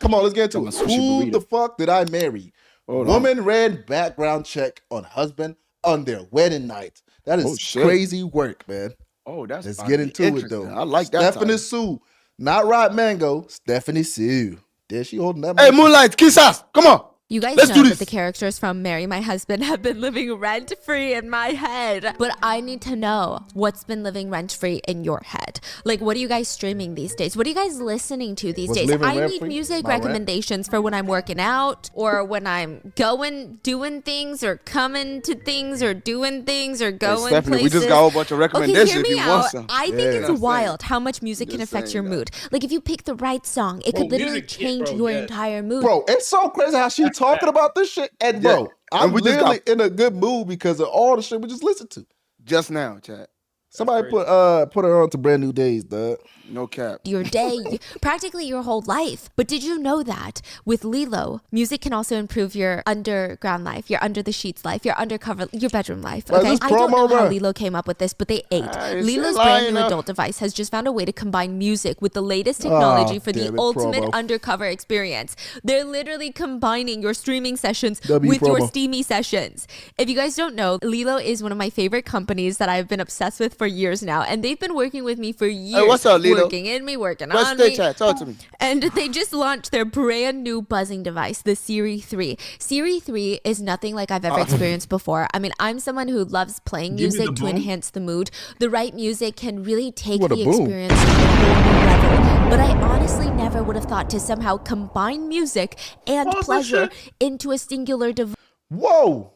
Come on, let's get into I'm a it. sushi Who burrito. the fuck did I marry? Hold on. Woman ran background check on husband on their wedding night. That Oh is shit. crazy work, man. Oh, that's Let's about to get be into it interesting. though. I like that Stephanie title. Sue, not Rod Mango. Stephanie Sue. There she holding that. Hey, mic. Moonlight, kiss us. Come on. You guys Let's know do that this. the characters from Marry My Husband have been living rent-free in my head. But I need to know what's been living rent-free in your head. Like, what are you guys streaming these days? What are you guys listening to these What's days? living I need rent-free? music My rent? recommendations for when I'm working out or when I'm doing things or coming to things or doing things or going Stephanie, places. we just got a whole bunch of recommendations Okay, hear if me you out. want some. I think Yeah. it's You know what I'm wild how much music can Just affect your saying that. mood. Like, if you pick the right song, it could literally music, change bro, your yes. entire mood. Bro, it's so crazy how she talking about this shit. And Yeah. bro, I'm And we just literally in a good mood because of all the shit we just listened to. Just now, chat. Somebody crazy. put her on to Brand New Days, dog. No cap. Your day, practically your whole life. But did you know that with Lilo, music can also improve your underground life, your under the sheets life, your undercover, your bedroom life? Bro, Okay, this I don't know promo, how bro. Lilo came up with this, but they ate. It's Lilo's lying brand new up. adult device has just found a way to combine music with the latest technology for the damn it, ultimate promo. undercover experience. They're literally combining your streaming sessions W with your promo. steamy sessions. If you guys don't know, Lilo is one of my favorite companies that I've been obsessed with for years now, and they've been working with me for years. what's up, Lilo? Working in me, working Let's on stay me. chat. Talk to me. And they just launched their brand new buzzing device, the Siri 3. Siri 3 is nothing like I've ever experienced before. I mean, I'm someone who loves playing Give me music the to boom. enhance the mood. The right music can really take What a the boom. experience to a whole new level. But I honestly never would have thought to somehow combine music and Pause that pleasure shit. into a singular device. Whoa.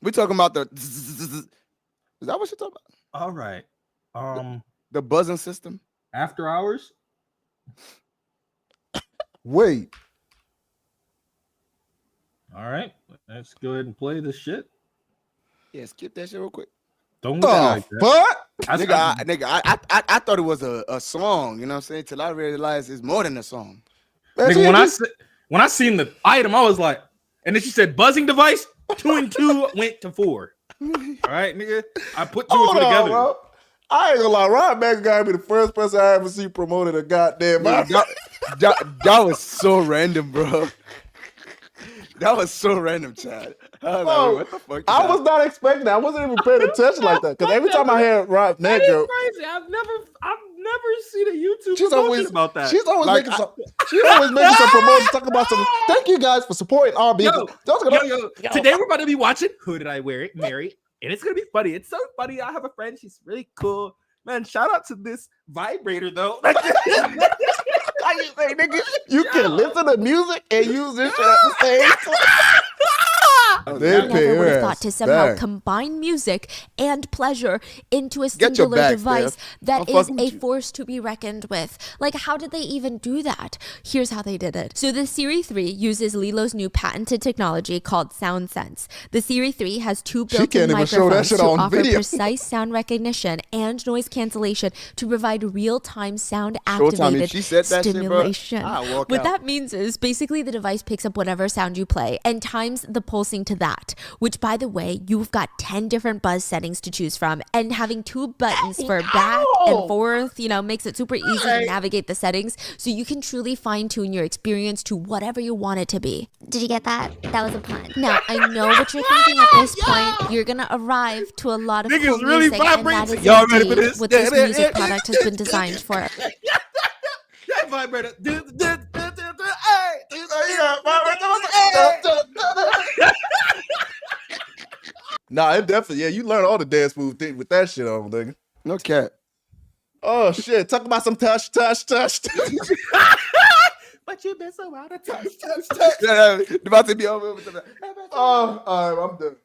We talking about the. Is that what you're talking about? All right. The buzzing system. After hours. Wait. All right. Let's go ahead and play this shit. Yeah, skip that shit real quick. Don't look at it The like that. fuck? I thought it was a song. You know what I'm saying? Till I realized it's more than a song. Man, Nigga, she when I seen the item, I was like, and then she said buzzing device. 2 and 2 went to 4. All right, nigga. I put two and Hold two on, together. bro. I ain't gonna lie. Rod Mango gotta be the first person I ever see promoted a goddamn. That was so random, bro. That was so random, Chad. I was Bro, like, what the fuck? I was not expecting that. I wasn't even paying attention like that. Because every time I hear Rod That is Mango, crazy. I've never seen a YouTube she's promotion always about that. She's always Like, making some. She's always making some promotions talking about some. Thank you guys for supporting our business. Yo, today we're about to be watching Who Did I Wear It? Marry. And it's gonna be funny. It's so funny. I have a friend, she's really cool. Man, shout out to this vibrator though. How you say, nigga? You can listen to music and use this shit at the same time. They I pay never would her have thought ass to somehow back. combine music and pleasure into a Get your singular bag, device Steph. that I'm is fucking a with you. force to be reckoned with. Like, how did they even do that? Here's how they did it. So the Siri 3 uses Lilo's new patented technology called SoundSense. The Siri 3 has two She built-in can't even show that microphones shit to on offer video. precise sound recognition and noise cancellation to provide real-time sound Showtime, activated if she said that shit, bro, stimulation. I'll walk What out. that means is basically the device picks up whatever sound you play and times the pulsing to that, which by the way, you've got 10 different buzz settings to choose from, and having two buttons for back and forth, makes it super easy to navigate the settings so you can truly fine tune your experience to whatever you want it to be. Did you get that? That was a pun. Now, I know what you're thinking at this point. You're gonna arrive to a lot of Niggas cool really music, and that vibrating. is Y'all ready for indeed this? what this music product has been designed for. That vibrator. Nah, it definitely. Yeah, you learn all the dance moves with that shit on, nigga. No cap. Oh shit! Talk about some touch. But you've been so out of touch. About to be over. Oh, all right, I'm done.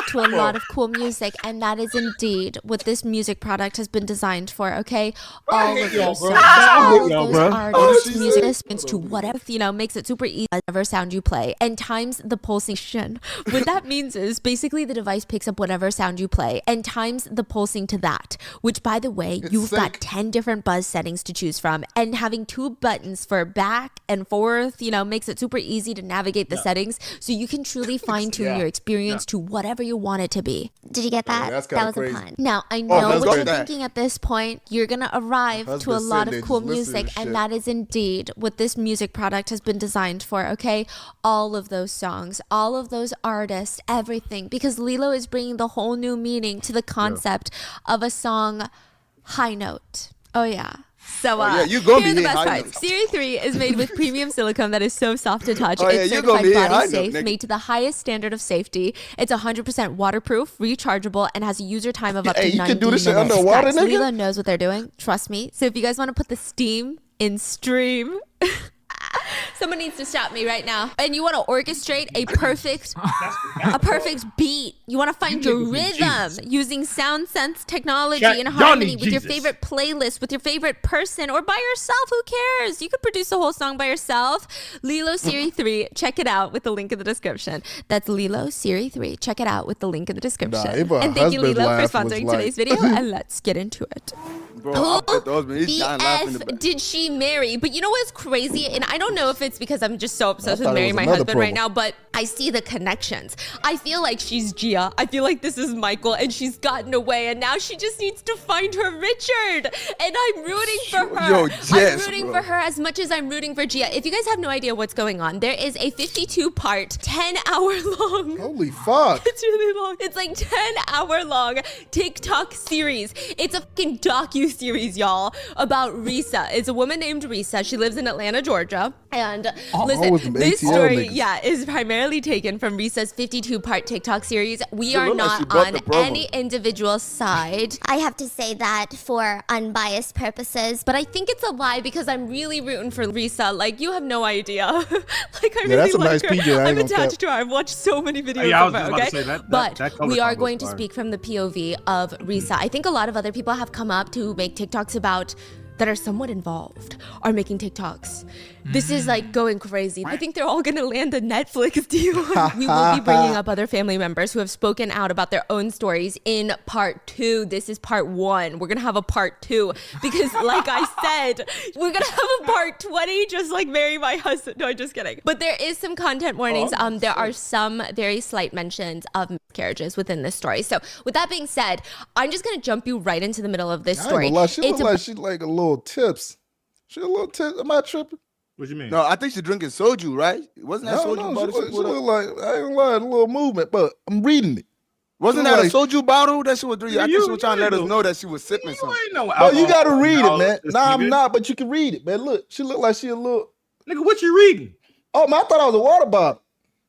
To a lot of cool music, and that is indeed what this music product has been designed for. Okay, all of those songs, all of those artists, music instruments to whatever makes it super easy. Whatever sound you play, and times the pulsation. What that means is basically the device picks up whatever sound you play and times the pulsing to that. Which, by the way, you've got 10 different buzz settings to choose from, and having two buttons for back and forth, makes it super easy to navigate the settings, so you can truly fine tune tune your experience to whatever you want it to be. Did you get that? that's that kinda was crazy. a pun. Now, I know let's what go you're with that. thinking at this point. You're going to arrive to a Husband lot sitting of there cool just listening music, to and shit. that is indeed what this music product has been designed for, okay? All of those songs, all of those artists, everything. Because Lilo is bringing the whole new meaning to the concept of a song high note. Oh, yeah. So, yeah, you gonna here are be the hitting best high parts. notes. Series 3 is made with premium silicone that is so soft to touch. Oh, yeah, It's you gonna certified be hitting high body note, safe, nigga. made to the highest standard of safety. It's 100% waterproof, rechargeable, and has a user time of up to Hey, you 90 can do this shit minutes. underwater, Guys, nigga? Lilo knows what they're doing. Trust me. So if you guys want to put the steam in stream... Someone needs to stop me right now. And you want to orchestrate a perfect beat. You want to find your rhythm using sound sense technology Chat, and y'all harmony need with your Jesus. favorite playlist, with your favorite person, or by yourself. Who cares? You could produce a whole song by yourself. Lilo Siri 3. Check it out with the link in the description. That's Lilo Siri 3. Check it out with the link in the description. if her And thank you, husband's Lilo, for laugh was sponsoring like- today's video. And let's get into it. Bro, I bet those man, he's The dying laughing in F the back. did she marry? But you know what's crazy? And I don't know if it's because I'm just so obsessed with thought it marrying was my another husband right promo. now, but I see the connections. I feel like she's Gia. I feel like this is Michael, and she's gotten away, and now she just needs to find her Richard. And I'm rooting for her. Yo, I'm yes, rooting bro. for her as much as I'm rooting for Gia. If you guys have no idea what's going on, there is a 52-part, 10-hour long. Holy fuck. It's really long. It's like 10-hour long TikTok series. It's a fucking docu-series, y'all, about Risa. It's a woman named Risa. She lives in Atlanta, Georgia. And always listen, them this ATL story, niggas. is primarily taken from Risa's 52-part TikTok series. We are look like she not bought on the promo. any individual side. I have to say that for unbiased purposes. But I think it's a lie because I'm really rooting for Risa. Like, you have no idea. Like, I really that's a like nice her. PJ, I ain't I'm gonna attached to her. I've watched so many videos Yeah, I of was her, just about to okay? say that But cover we are combo going is to fire. speak from the POV of Risa. I think a lot of other people have come up to make TikToks about that are somewhat involved are making TikToks. This is like going crazy. I think they're all gonna land a Netflix deal. We will be bringing up other family members who have spoken out about their own stories in part 2. This is part 1. We're gonna have a part 2 because like I said, we're gonna have a part 20 just like marry my husband. No, I'm just kidding. But there is some content warnings. There are some very slight mentions of miscarriages within this story. So with that being said, I'm just gonna jump you right into the middle of this I ain't story. gonna lie, she It's look like she like a little tips. She a little tips. Am I tripping? What you mean? No, I think she's drinking soju, right? Wasn't that I don't soju know. bottle She she look, put up? like, I ain't gonna lie, a little movement, but I'm reading it. Wasn't she that a like- soju bottle that she was drinking? I think she You- was trying to let us you- know that she was sipping You something. ain't no Oh, you gotta alcohol read it, man. knowledge, Nah, I'm nigga. not, but you can read it, man. Look, she look like she a little. Nigga, what you reading? Oh man, I thought I was a water bottle.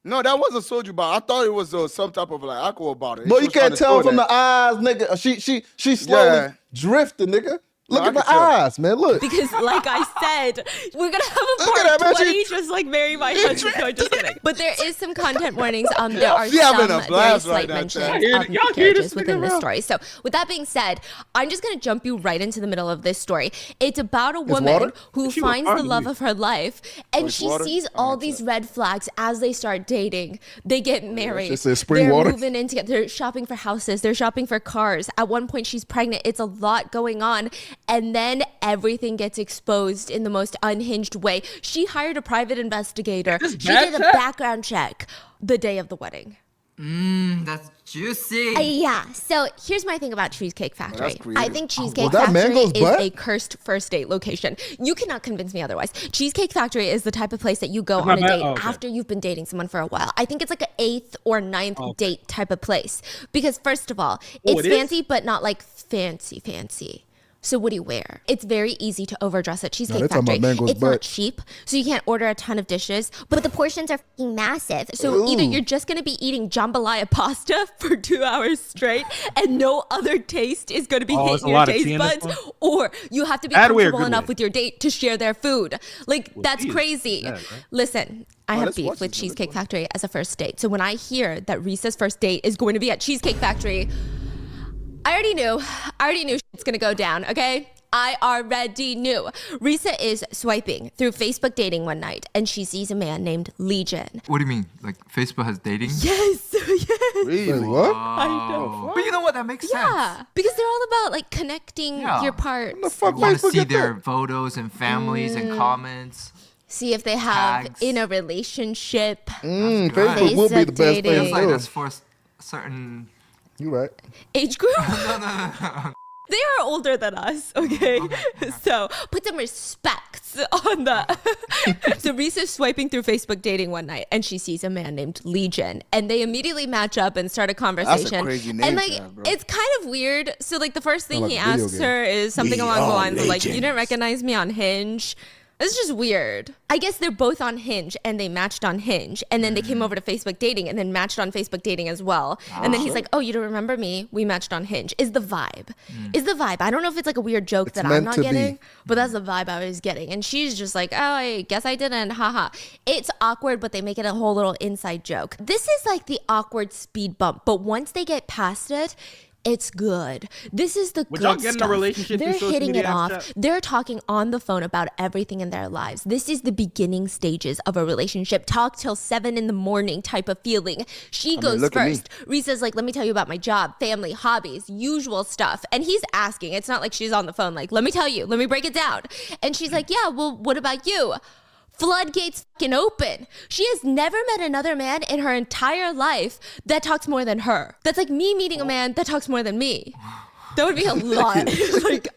No, that was a soju bottle. I thought it was some type of like alcohol bottle. But She you was trying can't to tell show from that. the eyes, nigga. She slowly Yeah. drifting, nigga. Look No, at I the can tell. eyes, man. Look. because like I said, we're gonna have a Look at part that, man. 20 just like marry my husband. No, just kidding. But there is some content warnings. There are She having some a very blast slight right now, mentions Chad. of Y'all hear this miscarriages nigga within this around? story. So with that being said, I'm just gonna jump you right into the middle of this story. It's about a water? woman who She was finds the fine to love me. of her life, and it's she water? sees all these red flags as they start dating. They get married. just says spring They're water. moving in together. They're shopping for houses. They're shopping for cars. At one point, she's pregnant. It's a lot going on, and then everything gets exposed in the most unhinged way. She hired a private investigator. This She bad did a chat? background check the day of the wedding. That's juicy. Yeah. So here's my thing about Cheesecake Factory. creative. I think Cheesecake that Factory Mango's is butt? a cursed first date location. You cannot convince me otherwise. Cheesecake Factory is the type of place that you go That's on a not bad? date Oh, okay. after you've been dating someone for a while. I think it's like an 8th or 9th date type of place. Because first of all, it's it is? fancy, but not like fancy. So what do you wear? It's very easy to overdress at Cheesecake they talking Factory. about Mango's It's not butt. cheap, so you can't order a ton of dishes. But the portions are fucking massive. So either Ooh. you're just gonna be eating jambalaya pasta for 2 hours straight, and no other taste is gonna be Oh, it's hitting a your lot of tea taste in this buds, one? or you have to be Bad way or comfortable good enough way? with your date to share their food. Like that's tea is crazy. bad, right? Listen, I have let's beef watch with this. Cheesecake Factory as a first date. So when I hear that Risa's first date is going to be at Cheesecake Factory, I already knew it's gonna go down, okay? I already knew. Risa is swiping through Facebook dating one night, and she sees a man named Legion. What do you mean? Like Facebook has dating? Yes, yes. Wait, what? I know. But you know what? That makes Yeah, sense. because they're all about like connecting Yeah. your parts. What the fuck You want to Facebook see get their that? photos and families and comments. See if they have Tags. in a relationship. Facebook would be the best thing dating. to Like do. that's for a certain. You right. Age group? No. They are older than us, okay? So put some respect on the. So Risa's swiping through Facebook dating one night, and she sees a man named Legion, and they immediately match up and start a conversation. crazy name and to like have, bro. it's kind of weird. So like the first thing Like he a video asks game. her is something along the lines of like, "You Legends. didn't recognize me on Hinge." It's just weird. I guess they're both on Hinge and they matched on Hinge and then they came over to Facebook dating and then matched on Facebook dating as well. And then he's like, "Oh, you don't remember me? We matched on Hinge." Is the vibe. Is the vibe. I don't know if it's like a weird joke that I'm meant not to be. getting, but that's the vibe I was getting. And she's just like, "Oh, I guess I didn't. Haha." It's awkward, but they make it a whole little inside joke. This is like the awkward speed bump, but once they get past it, it's good. This is the Would good y'all get in a stuff. relationship through They're social hitting media it off. after that? They're talking on the phone about everything in their lives. This is the beginning stages of a relationship. Talk till 7 a.m. type of feeling. She goes look at me. first. Risa's like, "Let me tell you about my job, family, hobbies, usual stuff." And he's asking. It's not like she's on the phone like, "Let me tell you. Let me break it down." And she's like, "Yeah, well, what about you?" Floodgates fucking open. She has never met another man in her entire life that talks more than her. That's like me meeting a man that talks more than me. That would be a lot. Like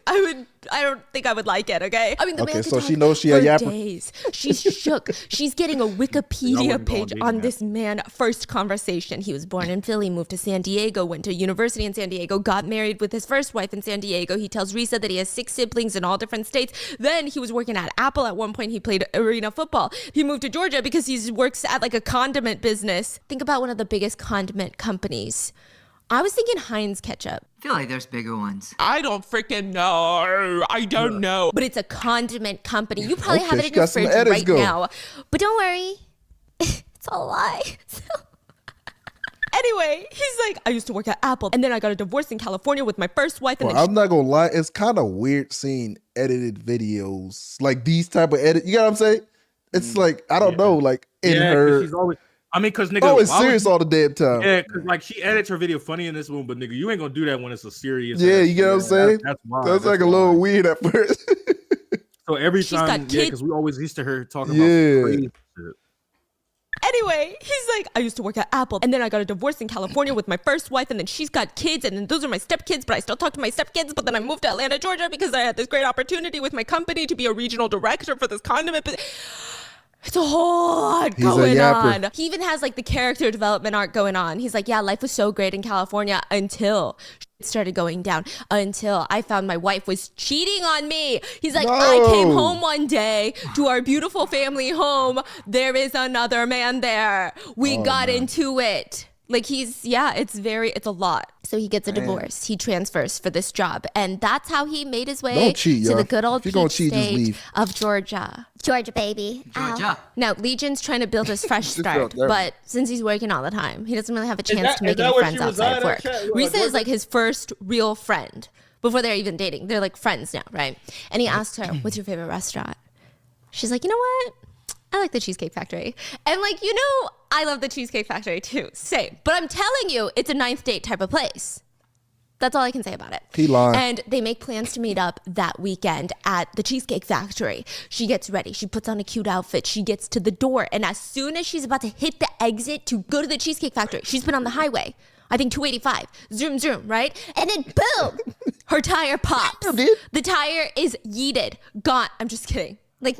I don't think I would like it, okay? I mean, the Okay, man could so talk she knows she a for yapper. days. She's shook. She's getting a Wikipedia wouldn't go on page dating on apps. this man. First conversation. He was born in Philly, moved to San Diego, went to university in San Diego, got married with his first wife in San Diego. He tells Risa that he has 6 siblings in all different states. Then he was working at Apple at one point. He played arena football. He moved to Georgia because he works at like a condiment business. Think about one of the biggest condiment companies. I was thinking Heinz ketchup. I feel like there's bigger ones. I don't freaking know. I don't know. But it's a condiment company. You probably Okay, have it she in your got some fridge edits right going. now. But don't worry. It's all a lie. Anyway, he's like, "I used to work at Apple, and then I got a divorce in California with my first wife, and Well, then I'm not gonna lie, it's kind of weird seeing edited videos like these type of edit. You know what I'm saying? It's like I don't know, like in 'cause her. she's always. I mean, cause nigga, Always why would serious you- all the damn time. Yeah, cause like she edits her video funny in this one, but nigga, you ain't gonna do that when it's a serious. Yeah, ass you get what I'm shit. saying? That's why. That's like a little weird at first. So every She's got time, yeah, kids. because we always used to her talking Yeah. about some crazy shit. anyway, he's like, "I used to work at Apple, and then I got a divorce in California with my first wife, and then she's got kids, and then those are my stepkids, but I still talk to my stepkids, but then I moved to Atlanta, Georgia because I had this great opportunity with my company to be a regional director for this condiment business." It's a whole lot He's a going yapper. on. He even has like the character development arc going on. He's like, "Yeah, life was so great in California until shit started going down, until I found my wife was cheating on me." He's like, "I came No. home one day to our beautiful family home. There is another man there. We got into it." Like it's a lot. So he gets a divorce. He transfers for this job. And that's how he made his way Don't cheat, to y'all. the good old If you're gonna peach cheat, just state leave. of Georgia. Georgia, baby. Ow. Georgia. Now, Legion's trying to build his fresh start, there. but since he's working all the time, he doesn't really have a chance that- to make is that any where friends she outside of work. reside at? Risa is like his first real friend before they're even dating. They're like friends now, right? And he asked her, "What's your favorite restaurant?" She's like, "You know what? I like the Cheesecake Factory." And like, I love the Cheesecake Factory too. Same. But I'm telling you, it's a ninth date type of place. That's all I can say about it. He lying. And they make plans to meet up that weekend at the Cheesecake Factory. She gets ready. She puts on a cute outfit. She gets to the door. And as soon as she's about to hit the exit to go to the Cheesecake Factory, she's been on the highway. I think 285. Zoom, zoom, right? And then boom, her tire pops. The tire is yeeted. Gone. I'm just kidding. Like,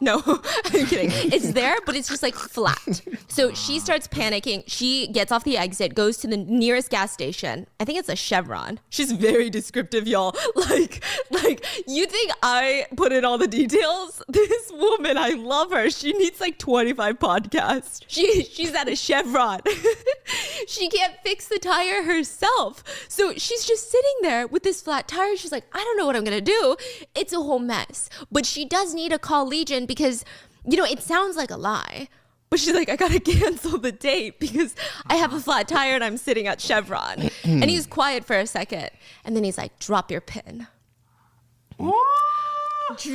no, I'm kidding. It's there, but it's just like flat. So she starts panicking. She gets off the exit, goes to the nearest gas station. I think it's a Chevron. She's very descriptive, y'all. Like you think I put in all the details? This woman, I love her. She needs like 25 podcasts. She's at a Chevron. She can't fix the tire herself. So she's just sitting there with this flat tire. She's like, "I don't know what I'm going to do." It's a whole mess. But she does need to call Legion because, it sounds like a lie. But she's like, "I got to cancel the date because I have a flat tire and I'm sitting at Chevron." And he's quiet for a second. And then he's like, "Drop your pin."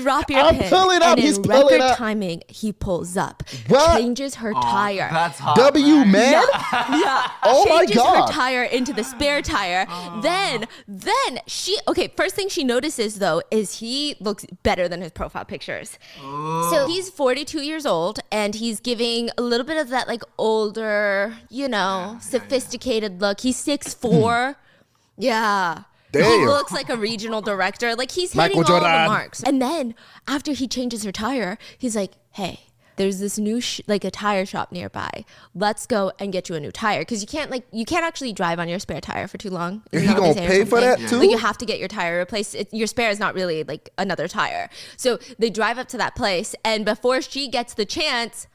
Drop your I'm pin. pulling up, And he's in pulling record up. timing, he pulls up, What? changes her tire. That's hot. W right? man. Yeah. Oh my changes God. her tire into the spare tire. Then she first thing she notices though is he looks better than his profile pictures. So he's 42 years old and he's giving a little bit of that like older, sophisticated look. He's 6'4". Yeah. He Damn. looks like a regional director. Like he's Michael hitting all the Jordan. marks. And then after he changes her tire, he's like, hey, there's this new like a tire shop nearby. Let's go and get you a new tire. Because you can't actually drive on your spare tire for too long. And Isn't he that what gonna they say or pay for something? that too? Like you have to get your tire replaced. Your spare is not really like another tire. So they drive up to that place and before she gets the chance,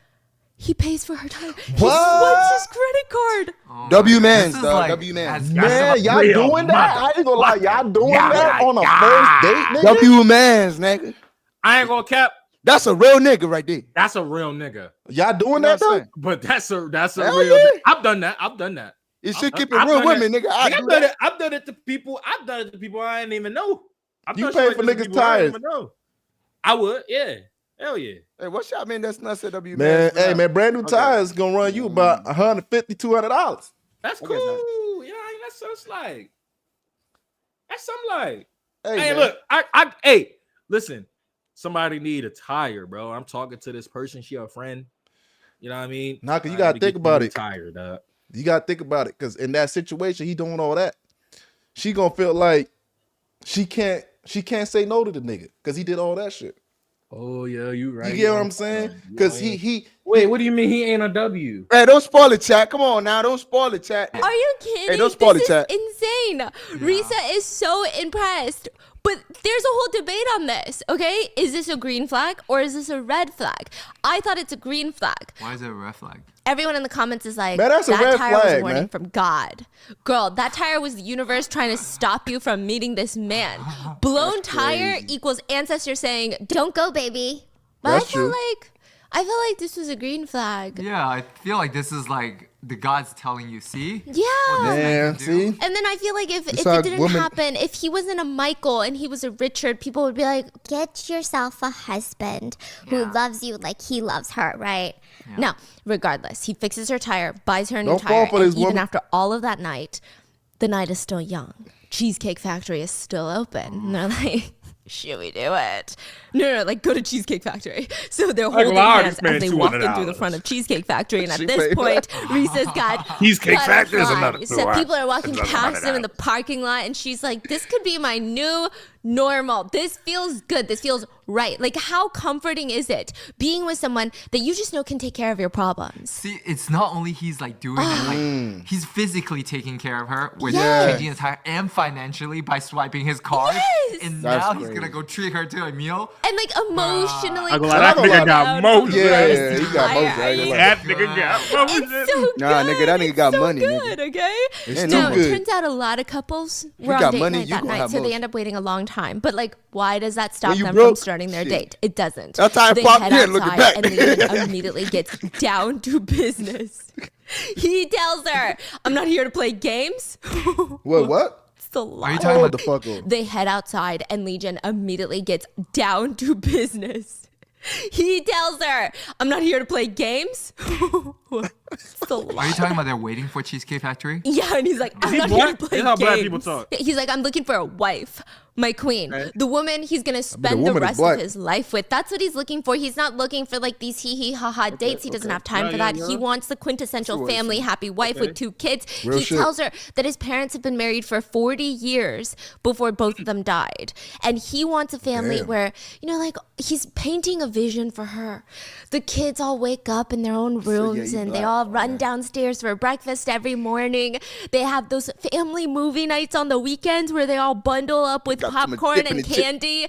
he pays for her tire. He swipes his credit card. Oh W my God. mans, This is dog. like W mans. Man, y'all real doing that? I ain't gonna lie, y'all doing that on a yeah. first date, nigga? W mans, nigga. I ain't gonna cap. That's a real nigga right there. That's a real nigga. Y'all doing You know that what I'm though? saying? But that's a Hell real. yeah. I've done that. You should keep it I've real done with me, that. nigga. I Nigga, do that. I've done it to people. I didn't even know. I've You done pay shit for like this to niggas' people I didn't tires. even know. I would, yeah. Hell yeah. Hey, what's y'all mean? That's not W Man, mans. hey man, brand new Okay. tires gonna run you about $150, $200. That's Okay, cool. Yeah, that's like. That's something like. Hey, Hey, man. look, hey, listen. Somebody need a tire, bro. I'm talking to this person. She a friend. You know what I mean? Nah, 'cause you I gotta need to think get about you a it. Tire, dog. You gotta think about it, cause in that situation, he doing all that. She gonna feel like she can't say no to the nigga, cause he did all that shit. Oh yeah, you right. You get what I'm saying? Cause he Wait, what do you mean he ain't a W? Hey, don't spoil it, chat. Come on now, don't spoil it, chat. Are you kidding? Hey, don't spoil this it, chat. is insane. Risa is so impressed. But there's a whole debate on this, okay? Is this a green flag or is this a red flag? I thought it's a green flag. Why is it a red flag? Everyone in the comments is like, Man, that's a that red tire was flag, a warning man. from God. Girl, that tire was the universe trying to stop you from meeting this man. Blown tire equals ancestors saying, Don't go, baby. but That's true. I felt like this was a green flag. Yeah, I feel like this is like the gods telling you, see? Yeah. man, see? And then I feel like if how it didn't women- happen, if he wasn't a Michael and he was a Richard, people would be like, Get yourself a husband who loves you like he loves her, right? no. Regardless, he fixes her tire, buys her a new Don't fall tire, for and this even woman. after all of that night, the night is still young. Cheesecake Factory is still open. And they're like, should we do it? No, like go to Cheesecake Factory. So they're holding wow, hands this man as they walk in through $200. the front of Cheesecake Factory. And at She this paid for point, Risa's got Cheesecake Factory is another butterflies. So $200. people are walking Another past them in $100. the parking lot, and she's like, this could be my new normal. This feels good. This feels right. Like, how comforting is it being with someone that you just know can take care of your problems? See, it's not only he's like doing it, like he's physically taking care of her with Yes. changing his tire and financially by swiping his card. Yes. And That's now he's crazy. gonna go treat her to a meal. And like emotionally, I go like, that calm nigga got down motion. for Yeah, this he got tire. motion. I ain't gonna lie. That nigga got It's so good. Nah, nigga, that nigga It's got so money, nigga. good, okay? It's Ain't too No, no it good. turns out a lot of couples were you on got date money, night you that gonna night, have so they motion. end up waiting a long time. But like, why does that stop When you them broke, from starting their shit. date? It doesn't. That tire They popped head in, looking outside, back. and Leland immediately gets down to business. He tells her, "I'm not here to play games." What? It's the Are you lie. talking Hold about the fuck on. They head outside, and Legion immediately gets down to business. He tells her, "I'm not here to play games." It's the Are lie. you talking about they're waiting for Cheesecake Factory? Yeah, and he's like, I'm he not black? here to play This how black games. people talk. He's like, I'm looking for a wife, my queen, the woman he's gonna spend the woman is rest black. of his life with. That's what he's looking for. He's not looking for like these hee hee ha ha dates. He doesn't have time Yeah, for yeah, that. He yeah. wants the quintessential family, happy wife with 2 kids. Real He shit. tells her that his parents have been married for 40 years before both of them died, and he wants a family Damn. where like he's painting a vision for her. The kids all wake up in their own rooms you and they black. all run downstairs for breakfast every morning. They have those family movie nights on the weekends where they all bundle up with Got some popcorn dip in and the chip. candy.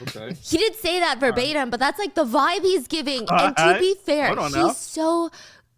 Okay. He didn't say that verbatim, but that's like the vibe he's giving. And to Alright. be fair, Hold on he's now. so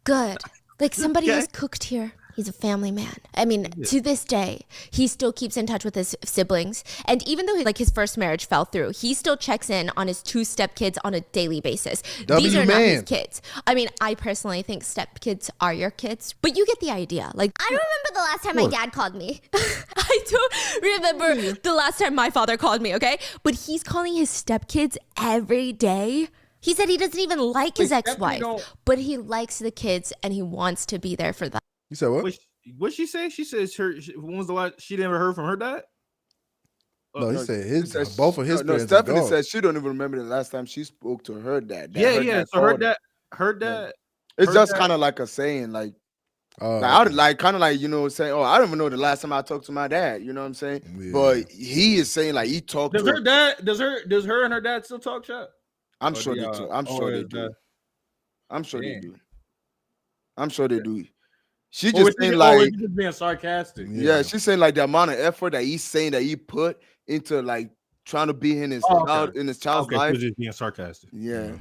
good. Like somebody Okay. who's cooked here. He's a family man. I mean, to this day, he still keeps in touch with his siblings. And even though his first marriage fell through, he still checks in on his 2 stepkids on a daily basis. These are not his man. kids. I mean, I personally think stepkids are your kids, but you get the idea. Like, I don't remember the last time my dad called me. I I don't remember the last time my father called me, okay? But he's calling his stepkids every day. He said he doesn't even like his ex-wife, but he likes the kids and he wants to be there for them. You said what? What'd she say? She says when was the last she never heard from her dad? No, he said both of his parents. Stephanie said she don't even remember the last time she spoke to her dad. Yeah. So her dad. It's just kind of like a saying, like I would like kind of like, you know, saying, oh, I don't even know the last time I talked to my dad. You know what I'm saying? Yeah. But he is saying like he talked. Does her dad? Does her and her dad still talk, chat? I'm sure they do. I'm sure they do. I'm sure they do. I'm sure they do. She just saying like just being sarcastic. Yeah, she's saying like the amount of effort that he's saying that he put into like trying to be in his child's life. Just being sarcastic. Yeah.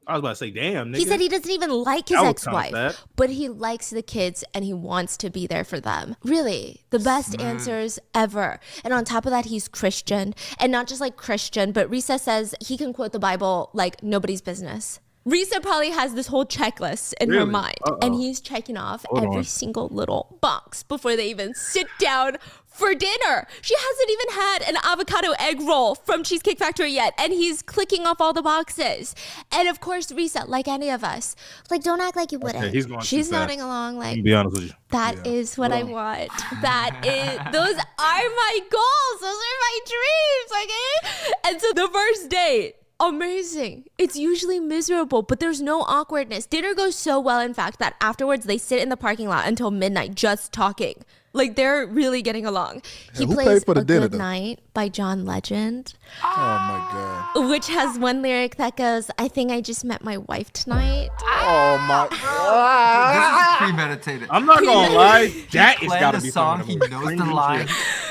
I was about to say, damn, nigga. He said he doesn't even like his ex-wife, but he likes the kids and he wants to be there for them. Really, the best answers ever. And on top of that, he's Christian. And not just like Christian, but Risa says he can quote the Bible like nobody's business. Risa probably has this whole checklist in her mind, and he's checking off every single little box before they even sit down for dinner. She hasn't even had an avocado egg roll from Cheesecake Factory yet, and he's clicking off all the boxes. And of course, Risa, like any of us, like don't act like you wouldn't. She's nodding along like, be honest with you. That is what I want. Those are my goals. Those are my dreams, okay? And so the first date, amazing. It's usually miserable, but there's no awkwardness. Dinner goes so well, in fact, that afterwards they sit in the parking lot until midnight just talking. Like they're really getting along. He plays A Good Night by John Legend. Oh my God. Which has one lyric that goes, I think I just met my wife tonight. Oh my God. This is premeditated. I'm not gonna lie. That is gotta be song. He knows the line.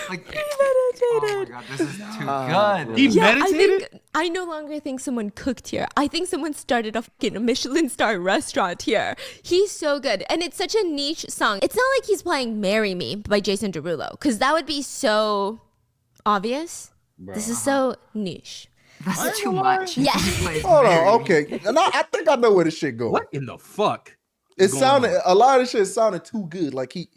Like, oh my God, this is too good. He meditated? I no longer think someone cooked here. I think someone started a fucking Michelin star restaurant here. He's so good. And it's such a niche song. It's not like he's playing Marry Me by Jason Derulo, because that would be so obvious. Bro. This is so niche. That's too much. Yeah. Hold on. Okay. And I think I know where this shit goes. What in the fuck? It sounded, a lot of shit sounded too good. Like he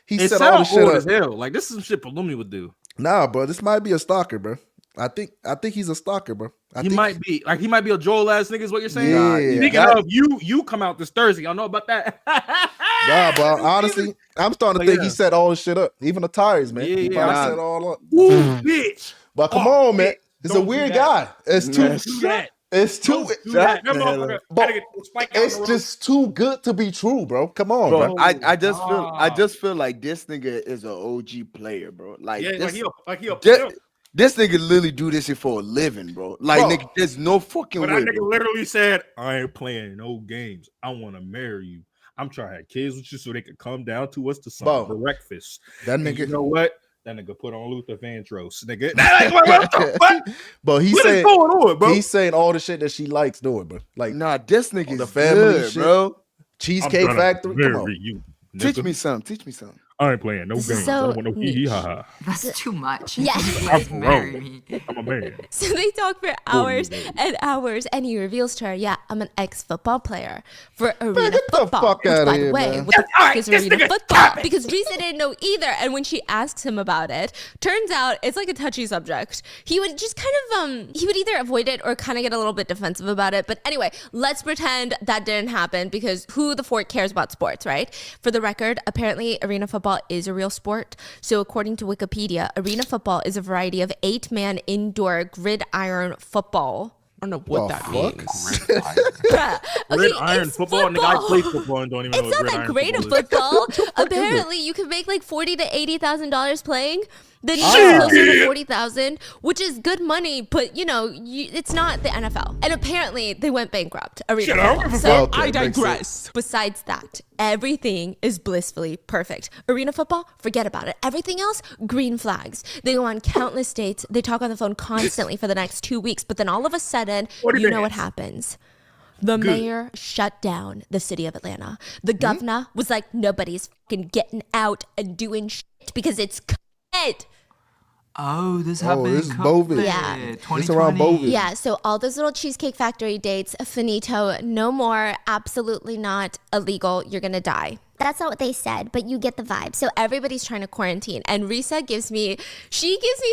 it said all the shit as hell. Like this is some shit Palumi would do. Nah, bro. This might be a stalker, bro. I think he's a stalker, bro. He might be a Joel ass nigga is what you're saying. Yeah. Speaking of, you come out this Thursday. Y'all know about that? Nah, bro. Honestly, I'm starting to think he set all the shit up. Even the tires, man. He probably set all up. Ooh, bitch. But come on, man. He's a weird guy. It's too. It's too. It's just too good to be true, bro. Come on, bro. I just feel like this nigga is an OG player, bro. Like this nigga literally do this shit for a living, bro. Like, nigga, there's no fucking way. But that nigga literally said, I ain't playing no games. I want to marry you. I'm trying to have kids with you so they can come down to us to some breakfast. That nigga, you know what? That nigga put on Luther Vandross, nigga. What the fuck? But he's saying, going on, bro? He's saying all the shit that she likes doing, bro. Like, nah, this nigga the family good, shit, bro. Cheesecake Factory. Come on. You, teach me something. I ain't playing no games. I don't want no hee ha ha. That's too much. Yeah. Marry me. I'm a man. So they talk for hours and hours, and he reveals to her, yeah, I'm an ex-football player for arena football. Which, by the way, what the fuck is arena football? Because Risa didn't know either, and when she asks him about it, turns out it's like a touchy subject. He would just kind of, he would either avoid it or kind of get a little bit defensive about it. But anyway, let's pretend that didn't happen, because who the fork cares about sports, right? For the record, apparently arena football is a real sport. So according to Wikipedia, arena football is a variety of 8-man indoor gridiron football. I don't know what that means. Gridiron football, and the guy plays football and don't even know what gridiron football is. It's not that great of football. Apparently, you can make like $40,000 to $80,000 playing. Then you get closer to 40,000, which is good money, but you know, it's not the NFL. And apparently, they went bankrupt. So I digress. Besides that, everything is blissfully perfect. Arena football, forget about it. Everything else, green flags. They go on countless dates. They talk on the phone constantly for the next 2 weeks, but then all of a sudden, you know what happens. The mayor shut down the city of Atlanta. The governor was like, nobody's fucking getting out and doing shit because it's COVID. Oh, this happened. This is Bovid. Yeah. It's around Bovid. Yeah, so all those little Cheesecake Factory dates, finito, no more, absolutely not illegal. You're going to die. That's not what they said, but you get the vibe. So everybody's trying to quarantine, and Risa gives me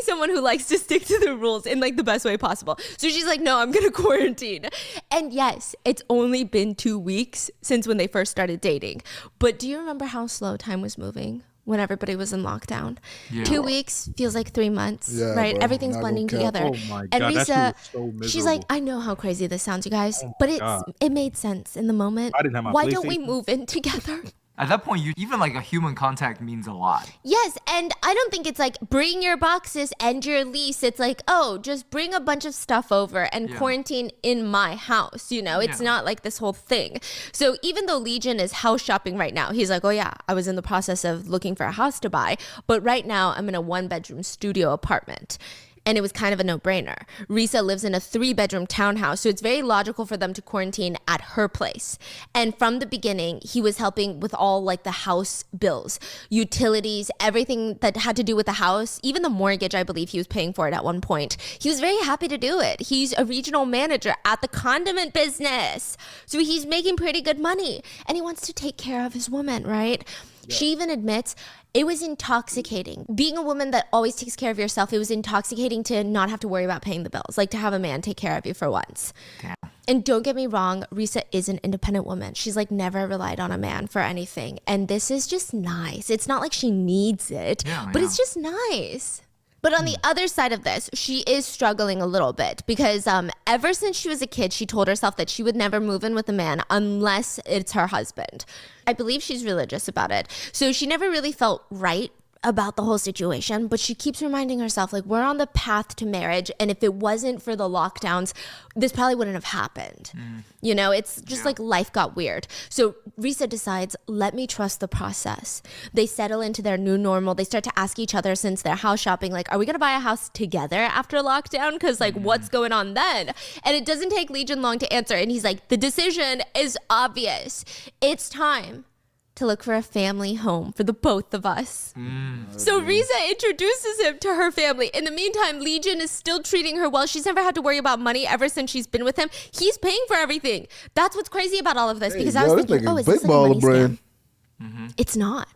someone who likes to stick to the rules in like the best way possible. So she's like, no, I'm gonna quarantine. And yes, it's only been 2 weeks since when they first started dating. But do you remember how slow time was moving when everybody was in lockdown? 2 weeks feels like 3 months, right? Bro, everything's blending together. Oh my and God, Risa, that shit was so she's like, miserable. I know how crazy this sounds, you guys, but it made sense in the moment. I didn't have my Why don't we PlayStation. move in together? At that point, even like a human contact means a lot. Yes, and I don't think it's like bring your boxes and your lease. It's like, oh, just bring a bunch of stuff over and quarantine in my house. It's not like this whole thing. So even though Legion is house shopping right now, he's like, oh yeah, I was in the process of looking for a house to buy, but right now I'm in a 1-bedroom studio apartment. And it was kind of a no-brainer. Risa lives in a 3-bedroom townhouse, so it's very logical for them to quarantine at her place. And from the beginning, he was helping with all like the house bills, utilities, everything that had to do with the house, even the mortgage, I believe he was paying for it at one point. He was very happy to do it. He's a regional manager at the condiment business. So he's making pretty good money, and he wants to take care of his woman, right? Yeah. She even admits it was intoxicating. Being a woman that always takes care of yourself, it was intoxicating to not have to worry about paying the bills, like to have a man take care of you for once. Damn. And don't get me wrong, Risa is an independent woman. She's like never relied on a man for anything. And this is just nice. It's not like she needs it, but it's just nice. But on the other side of this, she is struggling a little bit because ever since she was a kid, she told herself that she would never move in with a man unless it's her husband. I believe she's religious about it. So she never really felt right about the whole situation, but she keeps reminding herself, like, we're on the path to marriage, and if it wasn't for the lockdowns, this probably wouldn't have happened. It's just like life got weird. So Risa decides, let me trust the process. They settle into their new normal. They start to ask each other, since they're house shopping, like, are we gonna buy a house together after lockdown? Because like, what's going on then? And it doesn't take Legion long to answer, and he's like, the decision is obvious. It's time to look for a family home for the both of us. So Risa introduces him to her family. In the meantime, Legion is still treating her well. She's never had to worry about money ever since she's been with him. He's paying for everything. That's what's crazy about all of this, because I was thinking, is this like a money scam? It's not.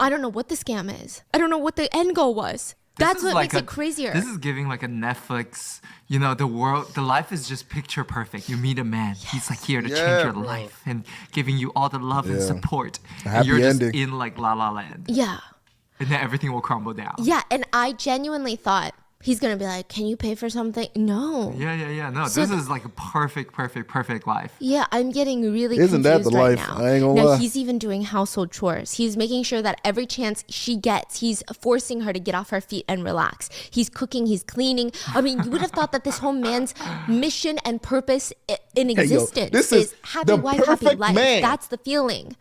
I don't know what the scam is. I don't know what the end goal was. That's what makes it crazier. This is giving like a Netflix, the life is just picture perfect. You meet a man, he's like here to change your life and giving you all the love and support. And you're just in like La La Land. Yeah. And then everything will crumble down. Yeah, and I genuinely thought he's going to be like, can you pay for something? No. Yeah. No, so this is like a perfect life. Yeah, I'm getting really confused that the right life? now. I ain't gonna lie. He's even doing household chores. He's making sure that every chance she gets, he's forcing her to get off her feet and relax. He's cooking, he's cleaning. I mean, you would have thought that this whole man's mission and purpose in existence this is is happy the wife, happy perfect life. man. That's the feeling.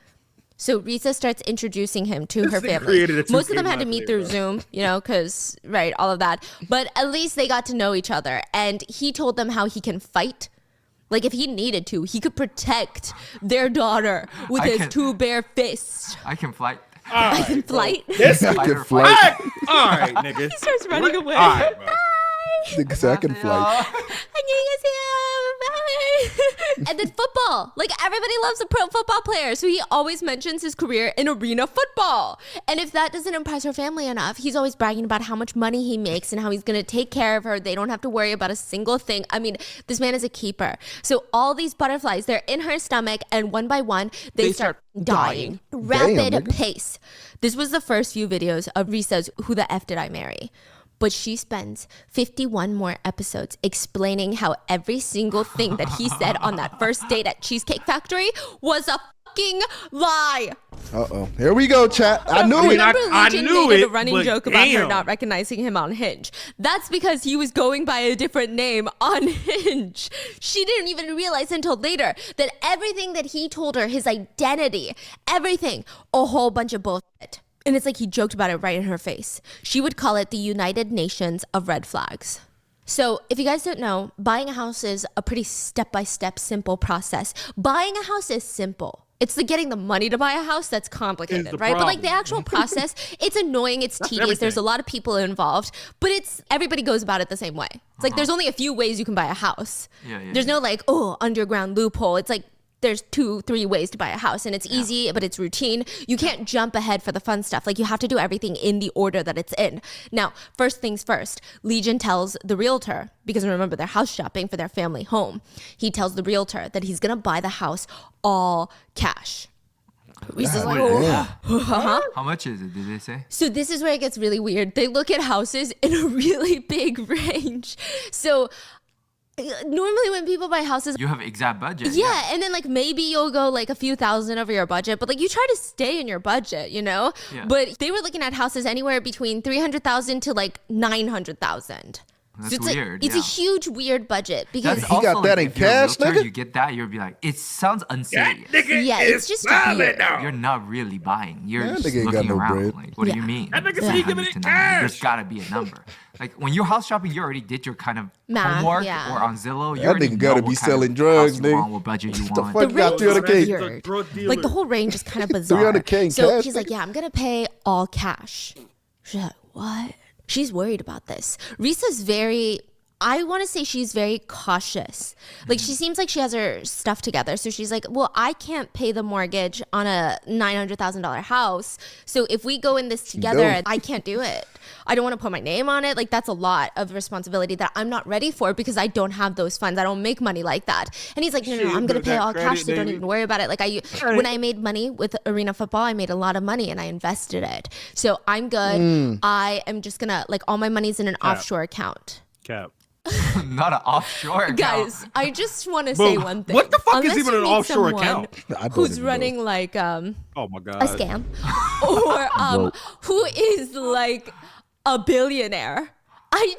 So Risa starts introducing him to her family. Most of them had to meet through Zoom, because, all of that. But at least they got to know each other. And he told them how he can fight. Like, if he needed to, he could protect their daughter with his 2 bare fists. I can fight. I can fight? This I can flight. All right, nigga. He starts running away. All right, bro. Nigga said I can flight. And then football. Like, everybody loves a pro football player. So he always mentions his career in arena football. And if that doesn't impress her family enough, he's always bragging about how much money he makes and how he's going to take care of her. They don't have to worry about a single thing. I mean, this man is a keeper. So all these butterflies, they're in her stomach, and one by one, they start dying. Rapid pace. This was the first few videos of Risa's Who the F Did I Marry? But she spends 51 more episodes explaining how every single thing that he said on that first date at Cheesecake Factory was a fucking lie. Uh-oh. Here we go, chat. I knew it. I knew it. A running joke about her not recognizing him on Hinge. That's because he was going by a different name on Hinge. She didn't even realize until later that everything that he told her, his identity, everything, a whole bunch of bullshit. And it's like he joked about it right in her face. She would call it the United Nations of red flags. So if you guys don't know, buying a house is a pretty step-by-step simple process. Buying a house is simple. It's the getting the money to buy a house that's complicated, right? But like the actual process, it's annoying, it's tedious, everything. There's a lot of people involved, but everybody goes about it the same way. It's like there's only a few ways you can buy a house. There's no like, underground loophole. It's like, there's 2-3 ways to buy a house, and it's easy, but it's routine. You can't jump ahead for the fun stuff. Like, you have to do everything in the order that it's in. Now, first things first, Legion tells the realtor, because remember, they're house shopping for their family home. He tells the realtor that he's going to buy the house all cash. Risa's like, How much is it, did they say? So this is where it gets really weird. They look at houses in a really big range. So normally when people buy houses, you have exact budget. Yeah, and then like maybe you'll go like a few thousand over your budget, but like you try to stay in your budget, you know? Yeah. But they were looking at houses anywhere between 300,000 to like 900,000. That's so weird. It's a huge weird budget because That's he got that in cash, nigga. You get that, you'll be like, it sounds unserious. Yeah, it's just weird. You're not really buying. You're That just nigga ain't got looking no around. bread. Like, what do you mean? That nigga It's said he 100 giving to it 90. cash. There's gotta be a number. Like when you're house shopping, you already did your kind of Math, homework yeah. or on Zillow. You That already nigga gotta know be what kind selling of drugs, house you nigga. want, what budget you What the want. fuck? The You got range is 300K. weird. Like the whole range is kind of bizarre. 300K in so cash, she's like, nigga? yeah, I'm gonna pay all cash. She's like, what? She's worried about this. Risa's very, I want to say she's very cautious. Like she seems like she has her stuff together. So she's like, well, I can't pay the mortgage on a $900,000 house. So if we go in this together, I can't do it. I don't want to put my name on it. Like that's a lot of responsibility that I'm not ready for because I don't have those funds. I don't make money like that. And he's like, no, I'm going to pay all cash. So don't even worry about it. Like when I made money with arena football, I made a lot of money and I invested it. So I'm good. I am just going to like all my money's in an offshore account. Cap. Not an offshore account. Guys, I just want to say one thing. What the fuck is Unless even you an meet offshore someone account? who's running like Oh my god. a scam or who is like a billionaire. I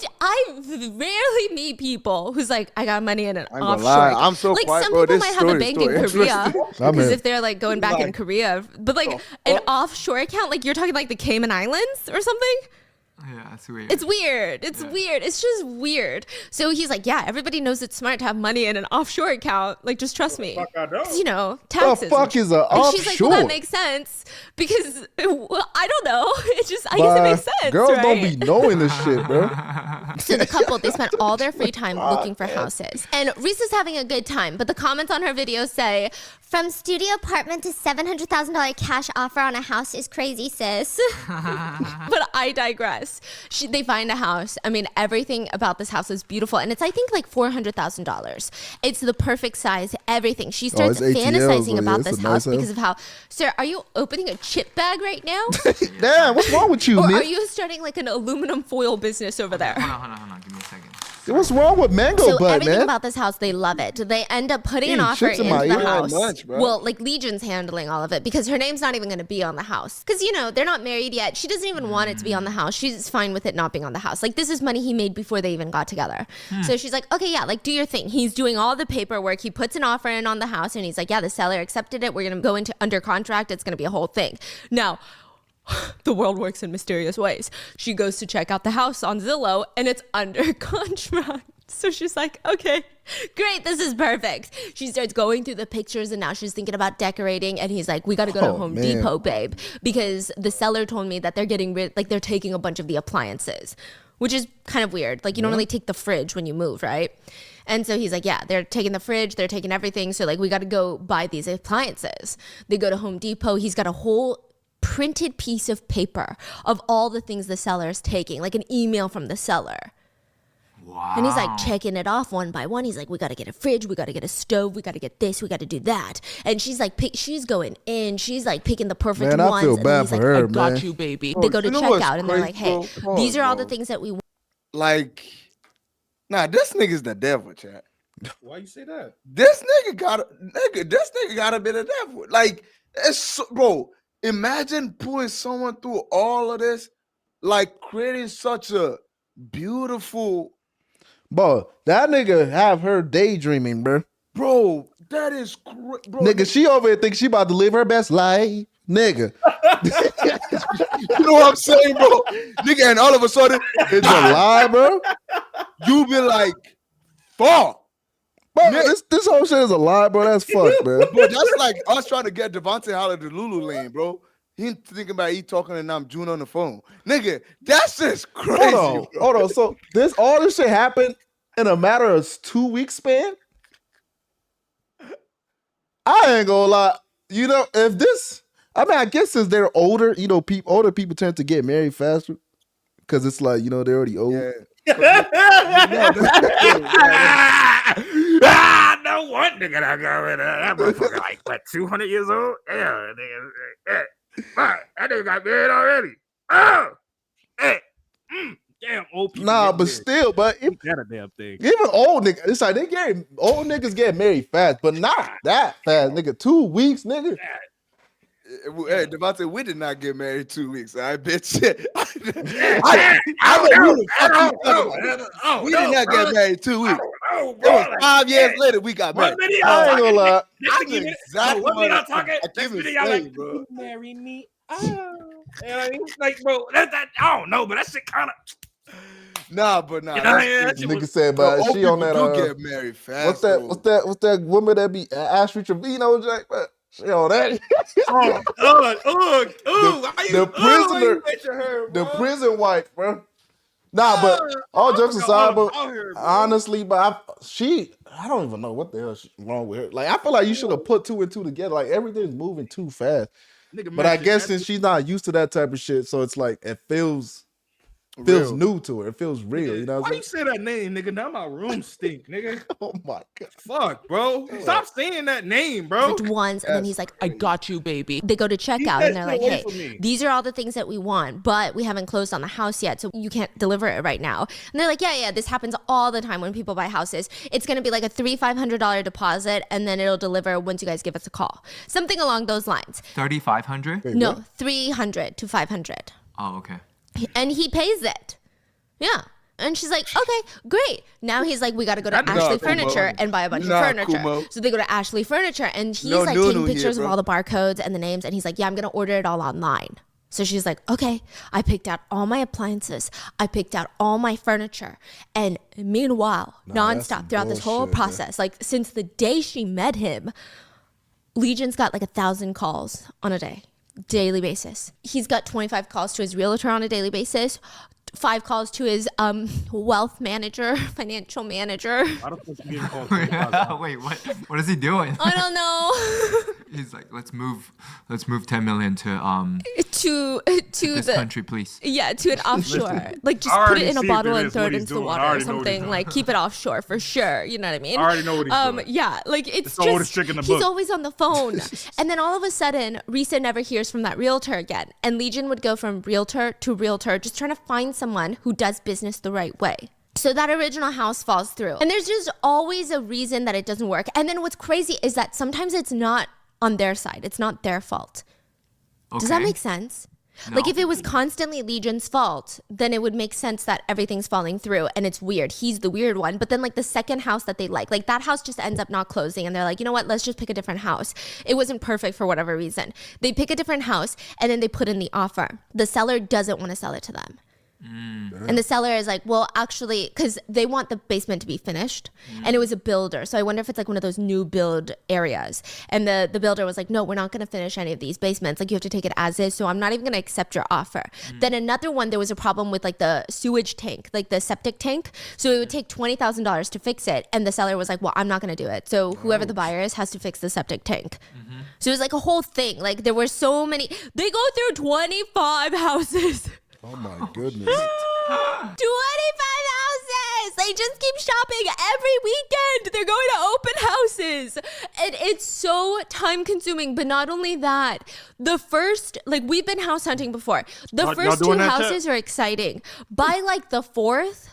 rarely meet people who's like, I got money in an offshore. Lie. I'm so like quiet, some bro. people This might have a bank in Korea because if they're like going back in Korea, but like an offshore account, like you're talking like the Cayman Islands or something. Yeah, it's weird. It's weird. It's weird. It's just weird. So he's like, yeah, everybody knows it's smart to have money in an offshore account. Like, just trust me. Because, you know, taxes. The fuck is an offshore? And she's like, well, that makes sense. Because, well, I don't know. It just, I guess it makes sense, girls right? don't be knowing this shit, bro. So the couple, they spent all their free time looking for houses. And Risa's having a good time. But the comments on her video say, from studio apartment to $700,000 cash offer on a house is crazy, sis. but I digress. They find a house. I mean, everything about this house is beautiful. And it's, I think, like $400,000. It's the perfect size, everything. She starts fantasizing about this house because of how, sir, are you opening a chip bag right now? Damn, what's wrong with you, or man? are you starting like an aluminum foil business over there? Hold on. Give me a second. What's wrong with Mango So Butt, everything man? about this house, they love it. They end up putting an Eating offer chips in into my the ear. house. Lunch, bro. Well, like Legion's handling all of it because her name's not even going to be on the house. Because, you know, they're not married yet. She doesn't even want it to be on the house. She's fine with it not being on the house. Like, this is money he made before they even got together. So she's like, okay, yeah, like, do your thing. He's doing all the paperwork. He puts an offer in on the house and he's like, yeah, the seller accepted it. We're going to go into under contract. It's going to be a whole thing. Now, the world works in mysterious ways. She goes to check out the house on Zillow and it's under contract. So she's like, okay, great, this is perfect. She starts going through the pictures and now she's thinking about decorating. And he's like, we got to go to Home Depot, babe, because the seller told me that they're getting rid, like they're taking a bunch of the appliances, which is kind of weird. Like you don't really take the fridge when you move, right? And so he's like, yeah, they're taking the fridge, they're taking everything. So like, we got to go buy these appliances. They go to Home Depot. He's got a whole printed piece of paper of all the things the seller is taking, like an email from the seller. Wow. And he's like checking it off one by one. He's like, we got to get a fridge. We got to get a stove. We got to get this. We got to do that. And she's like, she's going in. She's like picking the perfect Man, I ones. feel And bad he's for like, her, I man. got you, baby. They go to checkout and they're like, hey, these are all the things that we want. Like, nah, this nigga's the devil, chat. Why you say that? This nigga gotta be the devil. Like, it's so, bro. Imagine putting someone through all of this, like creating such a beautiful. Bro, that nigga have her daydreaming, bro. Bro, that is bro. Nigga, she over here thinks she about to live her best life. Nigga. You know what I'm saying, bro? Nigga, and all of a sudden, it's a lie, bro. You be like, fuck. Bro, this whole shit is a lie, bro. That's fucked, bro. Bro, that's like us trying to get Devontae Holler to Lulu Lane, bro. He ain't thinking about he talking and I'm June on the phone. Nigga, that's just crazy. Hold on. So all this shit happened in a matter of 2 weeks span? I ain't gonna lie. You know, if this, I mean, I guess since they're older, you know, older people tend to get married faster because it's like, you know, they're already old. Yeah. No one nigga that got rid of that motherfucker. Like, what, 200 years old? Yeah, nigga. Fuck, that nigga got married already. Oh, hey. Damn, old people. Nah, but still, but that a damn thing. Even old niggas, it's like old niggas get married fast, but not that fast, nigga. 2 weeks, nigga. Hey, Devontae, we did not get married 2 weeks. I bitch. We did not get married 2 weeks. It was 5 years later we got married. I ain't gonna lie. Exactly what what y'all talking? Next minute y'all like, bro. Marry me. Oh. You know what I mean? Like, bro, that I don't know, but that shit kind of. Nah, but nah. You know, that nigga said, but she on that. Get married fast. What's that woman that be Ashley Trevino, Jack? She on that. The prison wife, bro. Nah, but all jokes aside, but honestly, but I don't even know what the hell wrong with her. Like, I feel like you should have put 2 and 2 together. Like, everything's moving too fast. But I guess since she's not used to that type of shit, so it's like it feels new to her. It feels real. You know what I'm saying? Why you say that name, nigga? Now my room stink, nigga. Oh my god. Fuck, bro. Stop saying that name, bro. Once, and then he's like, I got you, baby. they go to checkout and they're like, hey, these are all the things that we want, but we haven't closed on the house yet, so you can't deliver it right now. And they're like, yeah, this happens all the time when people buy houses. It's going to be like a $300-$500 deposit, and then it'll deliver once you guys give us a call. Something along those lines. 3,500? No, 300 to 500. Oh, okay. And he pays it. Yeah. And she's like, okay, great. Now he's like, we got to go to Ashley Furniture and buy a bunch of furniture. So they go to Ashley Furniture, and he's like taking pictures of all the barcodes and the names, and he's like, yeah, I'm going to order it all online. So she's like, okay, I picked out all my appliances. I picked out all my furniture. And meanwhile, nonstop throughout this whole process, like since the day she met him, Legion's got like 1,000 calls on a daily basis. He's got 25 calls to his realtor on a daily basis, 5 calls to his wealth manager, financial manager. Wait, what is he doing? I don't know. He's like, let's move 10 million to this country, please. Yeah, to an offshore. Like, just put it in a bottle and throw it into the water or something. Like, keep it offshore for sure. You know what I mean? I already know what he's doing. Yeah, like it's the oldest trick in the book. He's always on the phone. And then all of a sudden, Risa never hears from that realtor again. And Legion would go from realtor to realtor, just trying to find someone who does business the right way. So that original house falls through. And there's just always a reason that it doesn't work. And then what's crazy is that sometimes it's not on their side. It's not their fault. Okay. Does that make sense? No. Like if it was constantly Legion's fault, then it would make sense that everything's falling through and it's weird. He's the weird one. But then like the second house that they like that house just ends up not closing. And they're like, you know what? Let's just pick a different house. It wasn't perfect for whatever reason. They pick a different house and then they put in the offer. The seller doesn't want to sell it to them. And the seller is like, well, actually, because they want the basement to be finished. And it was a builder. So I wonder if it's like one of those new build areas. And the builder was like, no, we're not going to finish any of these basements. Like you have to take it as is. So I'm not even going to accept your offer. Then another one, there was a problem with like the sewage tank, like the septic tank. So it would take $20,000 to fix it. And the seller was like, well, I'm not going to do it. So whoever the buyer is has to fix the septic tank. So it was like a whole thing. Like there were so many, they go through 25 houses. Oh my goodness. 25 houses. They just keep shopping every weekend. They're going to open houses. And it's so time consuming. But not only that, the first, like we've been house hunting before. The first 2 houses are exciting. By like the 4th,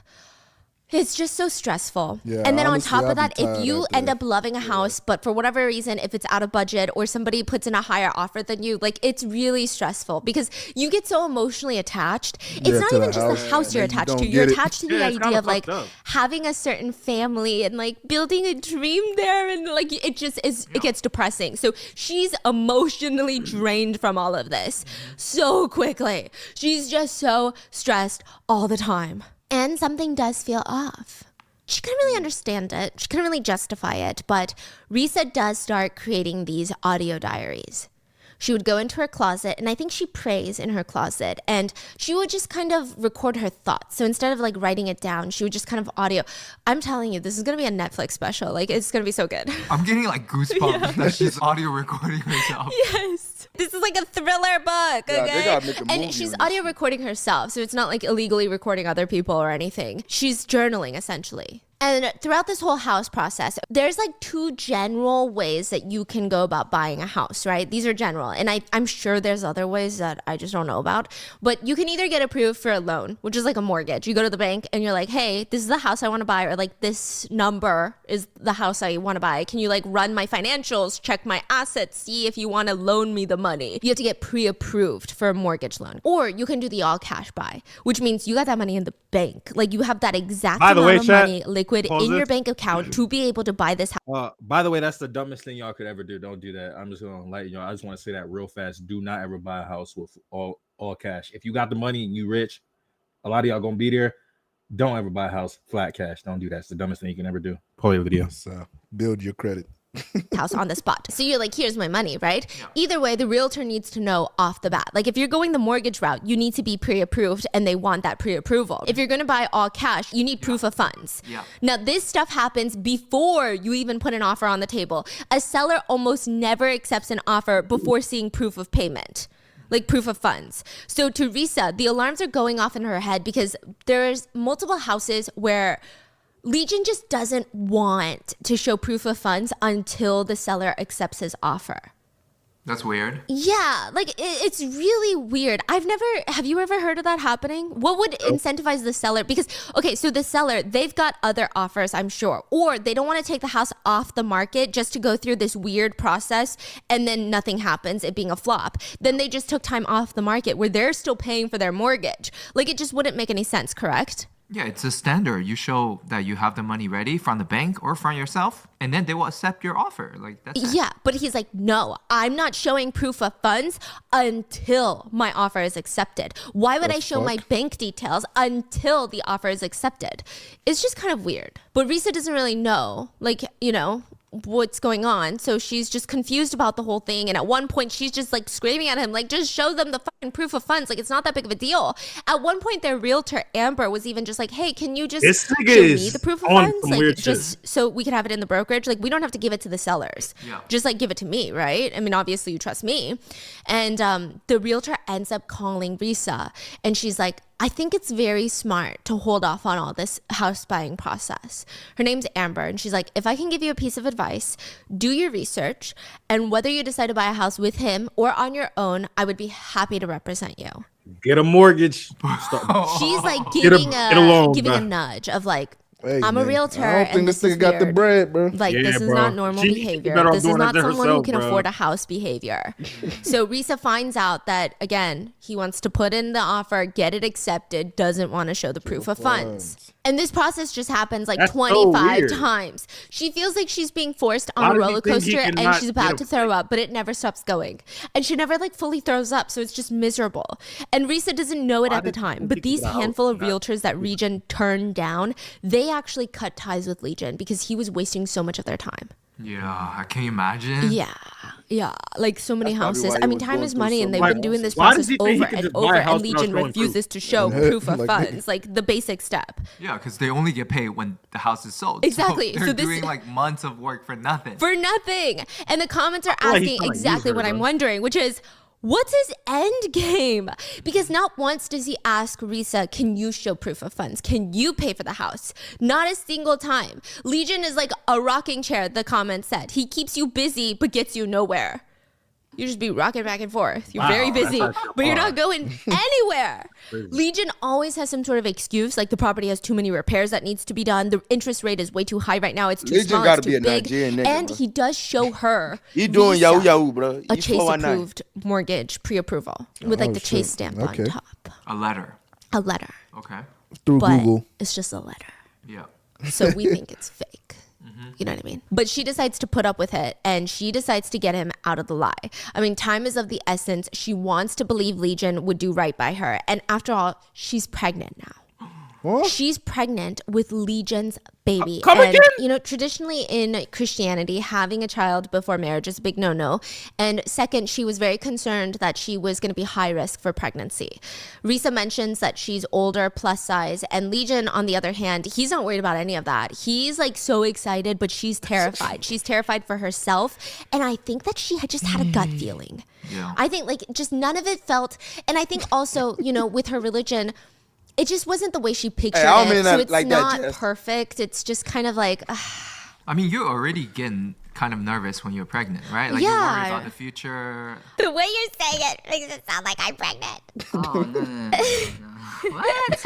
it's just so stressful. Yeah, and then honestly, on top of that, if you end up loving a house, but for whatever reason, if it's out of budget or somebody puts in a higher offer than you, like it's really stressful because you get so emotionally attached. It's not even just the house you're attached to. You're attached to the idea of like having a certain family and like building a dream there. And like it just is, it gets depressing. So she's emotionally drained from all of this so quickly. She's just so stressed all the time. And something does feel off. She couldn't really understand it. She couldn't really justify it. But Risa does start creating these audio diaries. She would go into her closet, and I think she prays in her closet, and she would just kind of record her thoughts. So instead of like writing it down, she would just kind of audio. I'm telling you, this is going to be a Netflix special. Like, it's going to be so good. I'm getting like goosebumps that she's audio recording herself. Yes. This is like a thriller book, okay? They gotta make a movie and she's on audio recording herself, so it's not like illegally recording other people or anything. She's journaling, essentially. And throughout this whole house process, there's like 2 general ways that you can go about buying a house, right? These are general. And I'm sure there's other ways that I just don't know about. But you can either get approved for a loan, which is like a mortgage. You go to the bank and you're like, hey, this is the house I want to buy, or like this number is the house I want to buy. Can you like run my financials, check my assets, see if you want to loan me the money? You have to get pre-approved for a mortgage loan. Or you can do the all cash buy, which means you got that money in the bank. Like you have that exact amount of money liquid in your bank account to be able to buy this house. By the way, that's the dumbest thing y'all could ever do. Don't do that. I'm just gonna let you know. I just want to say that real fast. Do not ever buy a house with all cash. If you got the money and you rich, a lot of y'all gonna be there. Don't ever buy a house flat cash. Don't do that. It's the dumbest thing you can ever do. Pause the video. So build your credit. House on the spot. So you're like, here's my money, right? Yeah. Either way, the realtor needs to know off the bat. Like if you're going the mortgage route, you need to be pre-approved and they want that pre-approval. If you're going to buy all cash, you need proof of funds. Yeah. Now this stuff happens before you even put an offer on the table. A seller almost never accepts an offer before seeing proof of payment. Like proof of funds. So to Risa, the alarms are going off in her head because there's multiple houses where Legion just doesn't want to show proof of funds until the seller accepts his offer. That's weird. Yeah, like it's really weird. Have you ever heard of that happening? What would incentivize the seller? Because, okay, so the seller, they've got other offers, I'm sure, or they don't want to take the house off the market just to go through this weird process and then nothing happens, it being a flop. Then they just took time off the market where they're still paying for their mortgage. Like it just wouldn't make any sense, correct? Yeah, it's a standard. You show that you have the money ready from the bank or from yourself, and then they will accept your offer. Like that's it. Yeah, but he's like, no, I'm not showing proof of funds until my offer is accepted. Why would I show my bank details until the offer is accepted? It's just kind of weird. But Risa doesn't really know, like, you know, what's going on. So she's just confused about the whole thing. And at one point, she's just like screaming at him, like, just show them the fucking proof of funds. Like, it's not that big of a deal. At one point, their realtor, Amber, was even just like, hey, can you just show me the proof of funds? Like, just so we can have it in the brokerage. Like, we don't have to give it to the sellers. Yeah. Just like give it to me, right? I mean, obviously you trust me. And the realtor ends up calling Risa. And she's like, I think it's very smart to hold off on all this house buying process. Her name's Amber, and she's like, if I can give you a piece of advice, do your research, and whether you decide to buy a house with him or on your own, I would be happy to represent you. Get a mortgage. She's like giving a nudge of like, hey, I'm a realtor. I don't think this thing got the bread, bro. Like, this is not normal behavior. This is not someone who can afford a house behavior. So Risa finds out that, again, he wants to put in the offer, get it accepted, doesn't want to show the proof of funds. And this process just happens like 25 times. She feels like she's being forced on a roller coaster and she's about to throw up, but it never stops going. And she never like fully throws up, so it's just miserable. And Risa doesn't know it at the time, but these handful of realtors that Legion turned down, they actually cut ties with Legion because he was wasting so much of their time. Yeah, can you imagine? Yeah, like so many houses. I mean, time is money, and they've been doing this process over and over, and Legion refuses to show proof of funds, like the basic step. Yeah, because they only get paid when the house is sold. Exactly. So they're doing like months of work for nothing. For nothing. And the comments are asking exactly what I'm wondering, which is, what's his end game? Because not once does he ask Risa, can you show proof of funds? Can you pay for the house? Not a single time. Legion is like a rocking chair, the comment said. He keeps you busy, but gets you nowhere. You just be rocking back and forth. You're very busy, but you're not going anywhere. Legion always has some sort of excuse, like the property has too many repairs that needs to be done. The interest rate is way too high right now. It's too small, it's too big. Nigga, and he does show her he doing yahoo, bro. A Chase-approved mortgage pre-approval with like the Chase stamp on top. A letter. Okay. Through Google. It's just a letter. Yeah. So we think it's fake. You know what I mean? But she decides to put up with it, and she decides to get him out of the lie. I mean, time is of the essence. She wants to believe Legion would do right by her. And after all, she's pregnant now. She's pregnant with Legion's baby. Come and, again? you know, traditionally in Christianity, having a child before marriage is a big no-no. And second, she was very concerned that she was going to be high risk for pregnancy. Risa mentions that she's older, plus size, and Legion, on the other hand, he's not worried about any of that. He's like so excited, but she's terrified. She's terrified for herself. And I think that she had just had a gut feeling. Yeah. I think like just none of it felt, and I think also, you know, with her religion, it just wasn't the way she pictured it. So it's not perfect. It's just kind of like. I mean, you're already getting kind of nervous when you're pregnant, right? Like, Yeah. you're worried about the future. The way you're saying it makes it sound like I'm pregnant. Oh, no. What?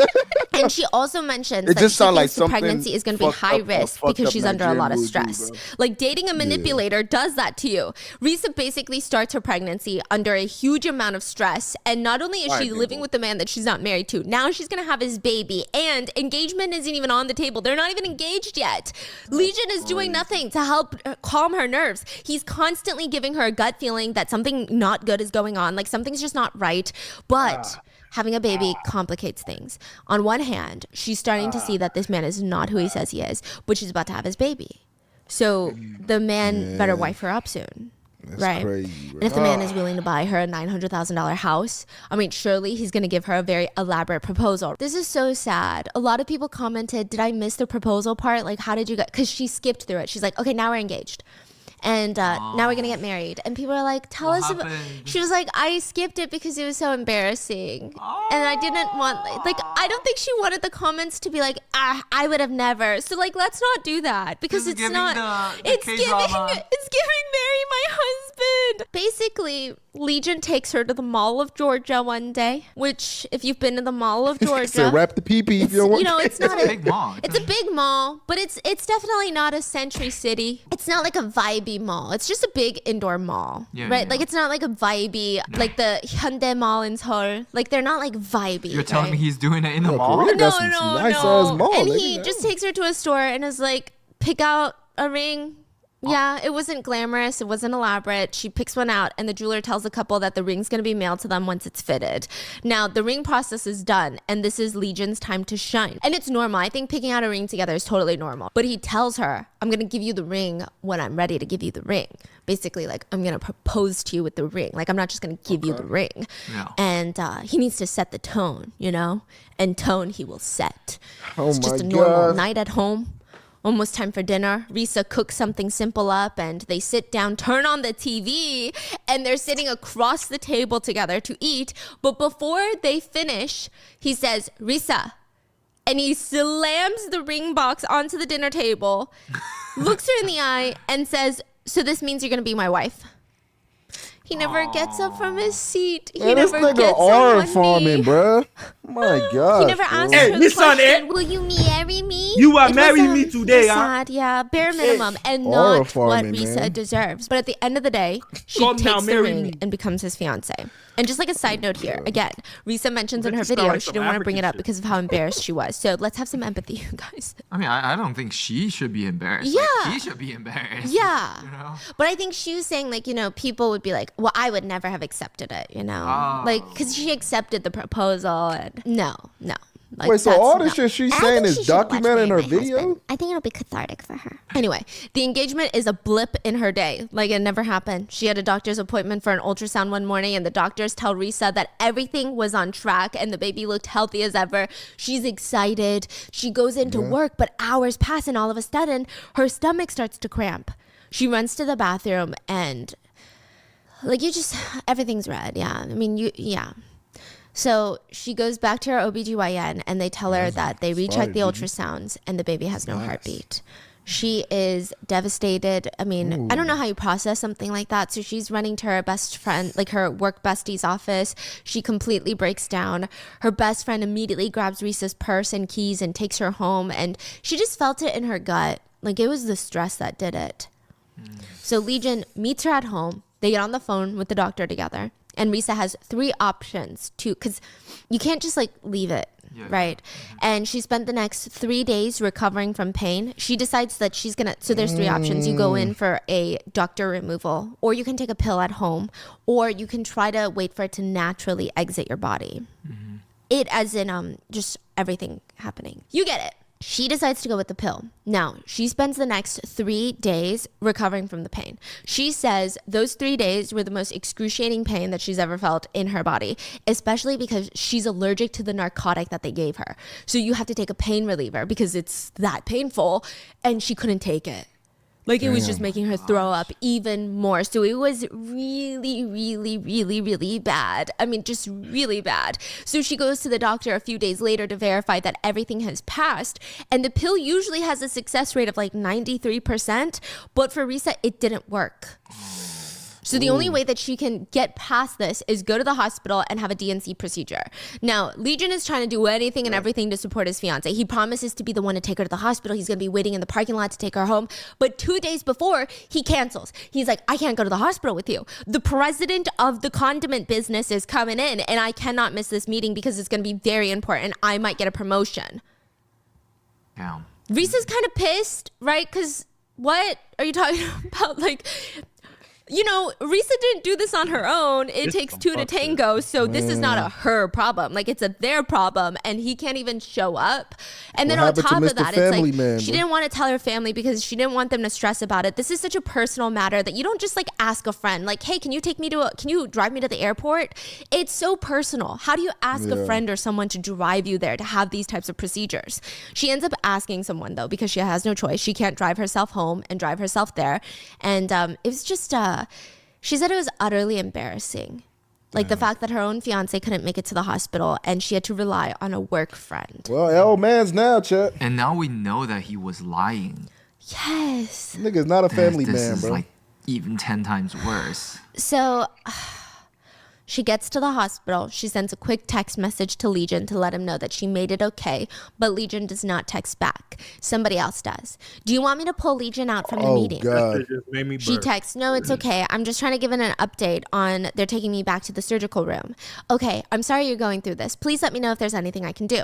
And she also mentions It that just she sound like thinks the something pregnancy is going to be fucked high up- risk fucked because up she's under a lot of Nigerian would do, stress. bro. Like dating a manipulator does that to you. Risa basically starts her pregnancy under a huge amount of stress. And not only is she living with the man that she's not married to, now she's going to have his baby. And engagement isn't even on the table. They're not even engaged yet. Legion is doing nothing to help calm her nerves. He's constantly giving her a gut feeling that something not good is going on. Like something's just not right. But having a baby complicates things. On one hand, she's starting to see that this man is not who he says he is, but she's about to have his baby. So the man better wife her up soon. That's crazy, bro. And if the man is willing to buy her a $900,000 house, I mean, surely he's going to give her a very elaborate proposal. This is so sad. A lot of people commented, did I miss the proposal part? Like, how did you get, because she skipped through it. She's like, okay, now we're engaged. And now we're going to get married. And people are like, tell us about, she was like, I skipped it because it was so embarrassing. And I didn't want, like, I don't think she wanted the comments to be like, I would have never. So like, let's not do that because it's not, it's giving marry my husband. Basically, Legion takes her to the Mall of Georgia one day, which if you've been to the Mall of Georgia, So wrap the pee-pee if you want. you know, it's not a big mall. It's a big mall, but it's definitely not a Century City. It's not like a vibey mall. It's just a big indoor mall, right? Like it's not like a vibey, like the Hyundai Mall in Seoul. Like they're not like vibey. You're telling me he's doing it in the Yo, mall? Korea No, got some nice ass mall, and nigga. he just takes her to a store and is like, pick out a ring. Yeah, it wasn't glamorous. It wasn't elaborate. She picks one out and the jeweler tells the couple that the ring's going to be mailed to them once it's fitted. Now, the ring process is done and this is Legion's time to shine. And it's normal. I think picking out a ring together is totally normal. But he tells her, I'm going to give you the ring when I'm ready to give you the ring. Basically, like, I'm going to propose to you with the ring. Like, I'm not just going to give you the ring. Yeah. And he needs to set the tone, you know? And tone he will set. Oh It's just my a normal God. night at home. Almost time for dinner. Risa cooks something simple up and they sit down, turn on the TV, and they're sitting across the table together to eat. But before they finish, he says, Risa. And he slams the ring box onto the dinner table, looks her in the eye, and says, so this means you're going to be my wife? He never gets up from his seat. He Man, this never nigga gets on arm one farming, knee. bruh. My God. He never asked Hey, her the listen, question. Will you marry me? You are It marrying was, me today, huh? sad, yeah, bare minimum, and Aura not farming, what Risa man. deserves. But at the end of the day, she Come now, takes the marry ring me. and becomes his fiance. And just like a side note here, again, Risa mentions in her This sound video like she some didn't want to bring it African up shit. because of how embarrassed she was. So let's have some empathy, you guys. I mean, I don't think she should be embarrassed. Yeah. Like, he should be embarrassed. Yeah. You know? But I think she was saying, like, you know, people would be like, well, I would never have accepted it, you know? Oh. Like, because she accepted the proposal. And no. Like, Wait, so that's all no. this shit she's I saying think is she should watch documented in Marry her My video? Husband. I think it'll be cathartic for her. Anyway, the engagement is a blip in her day. Like, it never happened. She had a doctor's appointment for an ultrasound one morning, and the doctors tell Risa that everything was on track and the baby looked healthy as ever. She's excited. She goes into work, but hours pass, and all of a sudden, her stomach starts to cramp. She runs to the bathroom, and, like, everything's red. Yeah. I mean, yeah. So she goes back to her OBGYN and they tell her that they recheck the ultrasounds and the baby has no heartbeat. She is devastated. I mean, I don't know how you process something like that. So she's running to her best friend, like her work bestie's office. She completely breaks down. Her best friend immediately grabs Risa's purse and keys and takes her home. And she just felt it in her gut. Like it was the stress that did it. So Legion meets her at home. They get on the phone with the doctor together. And Risa has 3 options because you can't just like leave it, right? And she spent the next 3 days recovering from pain. She decides that she's gonna, so there's 3 options. You go in for a doctor removal, or you can take a pill at home, or you can try to wait for it to naturally exit your body. It as in just everything happening. You get it. She decides to go with the pill. Now, she spends the next 3 days recovering from the pain. She says those 3 days were the most excruciating pain that she's ever felt in her body, especially because she's allergic to the narcotic that they gave her. So you have to take a pain reliever because it's that painful, and she couldn't take it. Like, it was just making her throw up even more. So it was really, really, really, really bad. I mean, just really bad. So she goes to the doctor a few days later to verify that everything has passed. And the pill usually has a success rate of like 93%. But for Risa, it didn't work. So the only way that she can get past this is go to the hospital and have a DNC procedure. Now, Legion is trying to do anything and everything to support his fiance. He promises to be the one to take her to the hospital. He's going to be waiting in the parking lot to take her home. But 2 days before, he cancels. He's like, I can't go to the hospital with you. The president of the condiment business is coming in, and I cannot miss this meeting because it's going to be very important. I might get a promotion. Yeah. Risa's kind of pissed, right? Because what are you talking about? Like... You know, Risa didn't do this on her own. It takes two to tango. So this is not a her problem. Like, it's a their problem. And he can't even show up. And then on top of that, it's like she didn't want to tell her family because she didn't want them to stress about it. This is such a personal matter that you don't just like ask a friend, like, hey, can you drive me to the airport? It's so personal. How do you ask a friend or someone to drive you there to have these types of procedures? She ends up asking someone, though, because she has no choice. She can't drive herself home and drive herself there. And it was just... she said it was utterly embarrassing. Like the fact that her own fiance couldn't make it to the hospital and she had to rely on a work friend. Well, old man's now, Chet. And now we know that he was lying. Yes. Nigga's not a family man, This is bro. like even 10 times worse. So... she gets to the hospital. She sends a quick text message to Legion to let him know that she made it okay, but Legion does not text back. Somebody else does. Do you want me to pull Legion out from the meeting? God. She texts, no, it's okay. I'm just trying to give it an update on they're taking me back to the surgical room. Okay, I'm sorry you're going through this. Please let me know if there's anything I can do.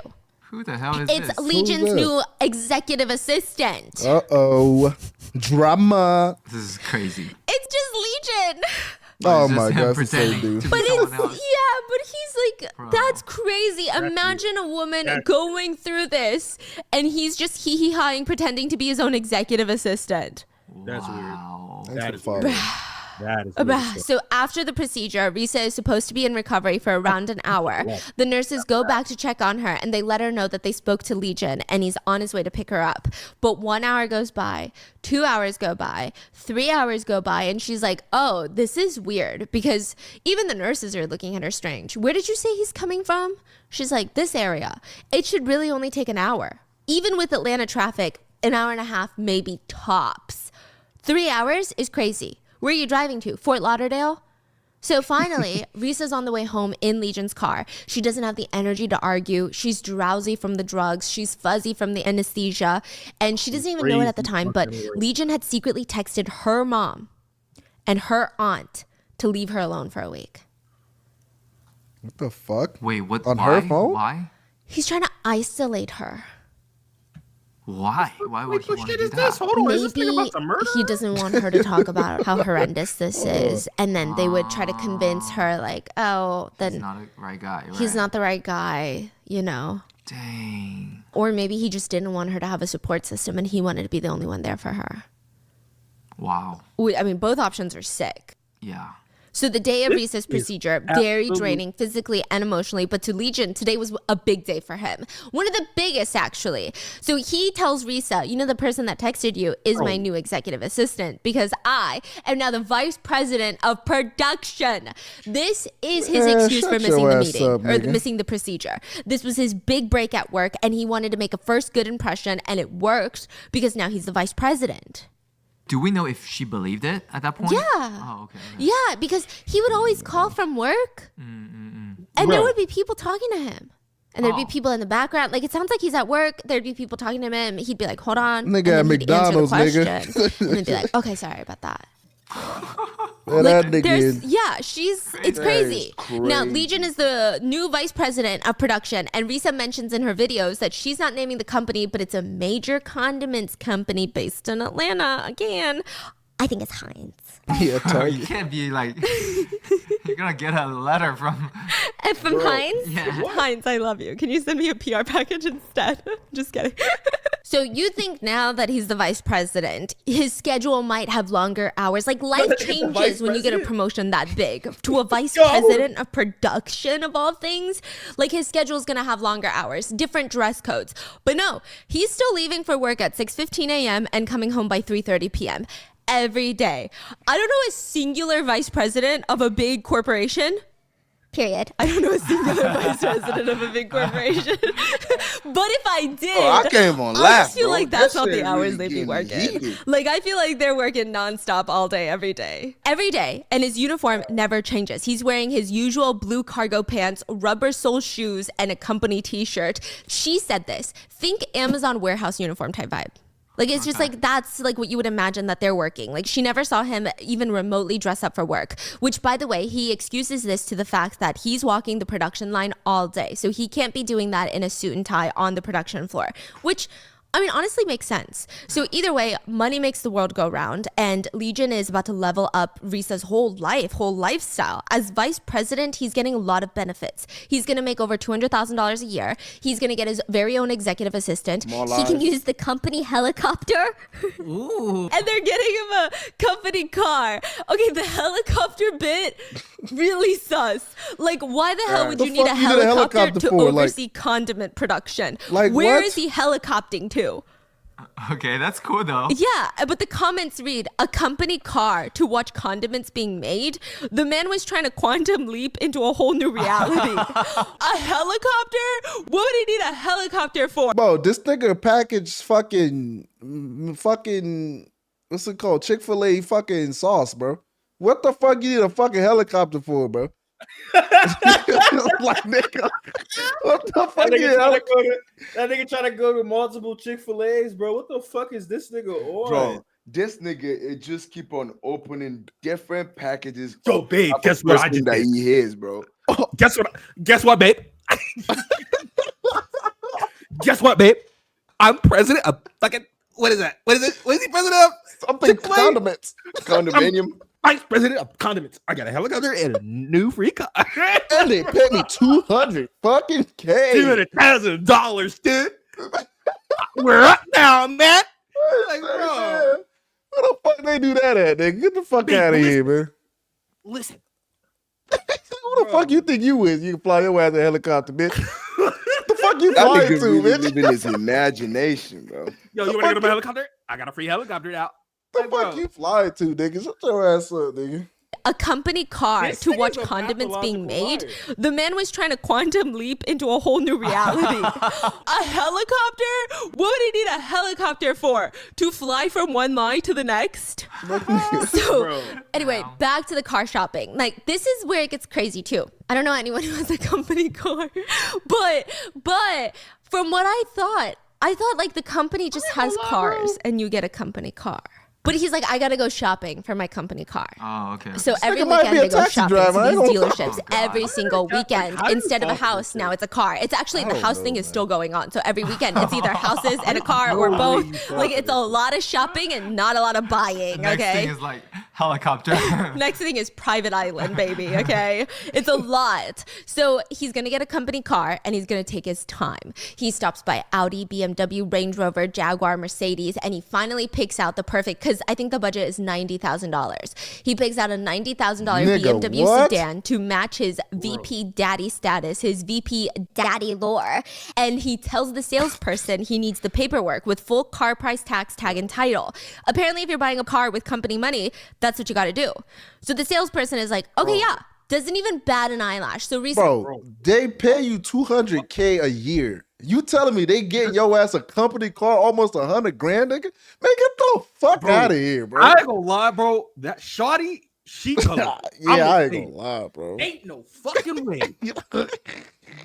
Who the hell is this? It's Legion's new executive assistant. Uh-oh. Drama. This is crazy. It's just Legion. Oh my God, it's the same dude. But it's, yeah, but he's like, bro, that's crazy. Imagine a woman going through this and he's just hee-hee-hawing, pretending to be his own executive assistant. That's weird. That is weird. That is weird. So after the procedure, Risa is supposed to be in recovery for around an hour. The nurses go back to check on her and they let her know that they spoke to Legion and he's on his way to pick her up. But 1 hour goes by, 2 hours go by, 3 hours go by, and she's like, oh, this is weird, because even the nurses are looking at her strange. Where did you say he's coming from? She's like, this area. It should really only take an hour. Even with Atlanta traffic, an hour and a half, maybe tops. 3 hours is crazy. Where are you driving to? Fort Lauderdale? So finally, Risa's on the way home in Legion's car. She doesn't have the energy to argue. She's drowsy from the drugs. She's fuzzy from the anesthesia. And she doesn't even know it at the time, but Legion had secretly texted her mom and her aunt to leave her alone for a week. What the fuck? Wait, what? On why? her phone? Why? He's trying to isolate her. Why? Why would he want to do that? Maybe he doesn't want her to talk about how horrendous this is. And then they would try to convince her, like, oh, then he's not a right guy. Right? He's not the right guy, you know. Dang. Or maybe he just didn't want her to have a support system and he wanted to be the only one there for her. Wow. I mean, both options are sick. Yeah. So the day of Risa's procedure, very draining physically and emotionally, but to Legion, today was a big day for him. One of the biggest, actually. So he tells Risa, you know, the person that texted you is my new executive assistant because I am now the vice president of production. This is his excuse for missing the meeting missing the procedure. This was his big break at work and he wanted to make a first good impression and it worked because now he's the vice president. Do we know if she believed it at that point? Yeah. Oh, okay. Yeah, because he would always call from work, and there would be people talking to him. And there'd be people in the background. Like, it sounds like he's at work. There'd be people talking to him. And he'd be like, hold on. Nigga at McDonald's, nigga. And then be like, okay, sorry about that. Well, like, that nigga it's crazy. Now, Legion is the new vice president of production, and Risa mentions in her videos that she's not naming the company, but it's a major condiments company based in Atlanta. Again, I think it's Heinz. Yeah, You can't be like, you're gonna get a letter from Heinz? Yeah. Heinz, I love you. Can you send me a PR package instead? Just kidding. So you think now that he's the vice president, his schedule might have longer hours? Like life changes when you get a promotion that big to a vice president of production of all things. Like his schedule is gonna have longer hours, different dress codes. But no, he's still leaving for work at 6:15 a.m. and coming home by 3:30 p.m. every day. I don't know a singular vice president of a big corporation. Period. I don't know a singular vice president of a big corporation. But if I did, I can't even I laugh, just feel bro. like that's That not the shit hours really they be getting working. heated. Like I feel like they're working nonstop all day, every day. Every day. And his uniform never changes. He's wearing his usual blue cargo pants, rubber sole shoes, and a company t-shirt. She said this. Think Amazon warehouse uniform type vibe. Like, it's just like, that's like what you would imagine that they're working. Like, she never saw him even remotely dress up for work, which, by the way, he excuses this to the fact that he's walking the production line all day. So he can't be doing that in a suit and tie on the production floor, which, I mean, honestly makes sense. So either way, money makes the world go round, and Legion is about to level up Risa's whole lifestyle. As vice president, he's getting a lot of benefits. He's going to make over $200,000 a year. He's going to get his very own executive assistant. He can use the company helicopter. Ooh. And they're getting him a company car. Okay, the helicopter bit really sus. Like, why the hell would you need a helicopter to oversee condiment production? Like, where what? is he helicopting to? Okay, that's cool though. Yeah, but the comments read, a company car to watch condiments being made. The man was trying to quantum leap into a whole new reality. A helicopter? What would he need a helicopter for? Bro, this nigga packaged fucking, what's it called? Chick-fil-A fucking sauce, bro. What the fuck you need a fucking helicopter for, bro? Like, nigga, what the fuck That nigga trying to go to multiple Chick-fil-A's, bro. What the fuck is this nigga on? Bro, this nigga, it just keep on opening different packages. Yo, babe, guess what I just that did? he hears, bro. Guess what, babe? Guess what, babe? I'm president of fucking, what is that? What is it? What is he president of? Something condiments. Condominium. Vice president of condiments. I got a helicopter and a new free car. And they paid me $200 fucking K. $200,000, dude. We're up now, man. Like, bro, where the fuck they do that at, nigga? Get the fuck out of here, man. Listen. Who the fuck you think you is? You can fly your ass in a helicopter, bitch. What the fuck you That flying nigga to, really bitch? living his imagination, bro. Yo, you want to go to my helicopter? I got a free helicopter now. The fuck you flying to, nigga? Shut your ass up, nigga. A company car to watch condiments being made. The man was trying to quantum leap into a whole new reality. A helicopter? What would he need a helicopter for? To fly from one line to the next? So, anyway, back to the car shopping. Like, this is where it gets crazy too. I don't know anyone who has a company car, but from what I thought like the company just has cars and you get a company car. But he's like, I gotta go shopping for my company car. Oh, okay. So This every nigga might be weekend a they go taxi shopping driver. I to don't these know. dealerships every single weekend. Instead of a house, now it's a car. It's actually the house thing is still going on. So every weekend it's either houses and a car or both. Like, it's a lot of shopping and not a lot of buying. Next Okay. thing is like helicopter. Next thing is private island, baby. Okay. It's a lot. So he's going to get a company car and he's going to take his time. He stops by Audi, BMW, Range Rover, Jaguar, Mercedes, and he finally picks out the perfect, because I think the budget is $90,000. He picks out a $90,000 BMW what? sedan to match his VP daddy status, his VP daddy lore. And he tells the salesperson he needs the paperwork with full car price, tax, tag, and title. Apparently, if you're buying a car with company money, that's what you got to do. So the salesperson is like, okay, yeah. Doesn't even bat an eyelash. So recently, Bro, they pay you $200K a year. You telling me they getting your ass a company car almost $100,000, nigga? Man, get the fuck out of here, bro. I ain't gonna lie, bro. That shawty, she color. Yeah, I ain't gonna lie, bro. Ain't no fucking way.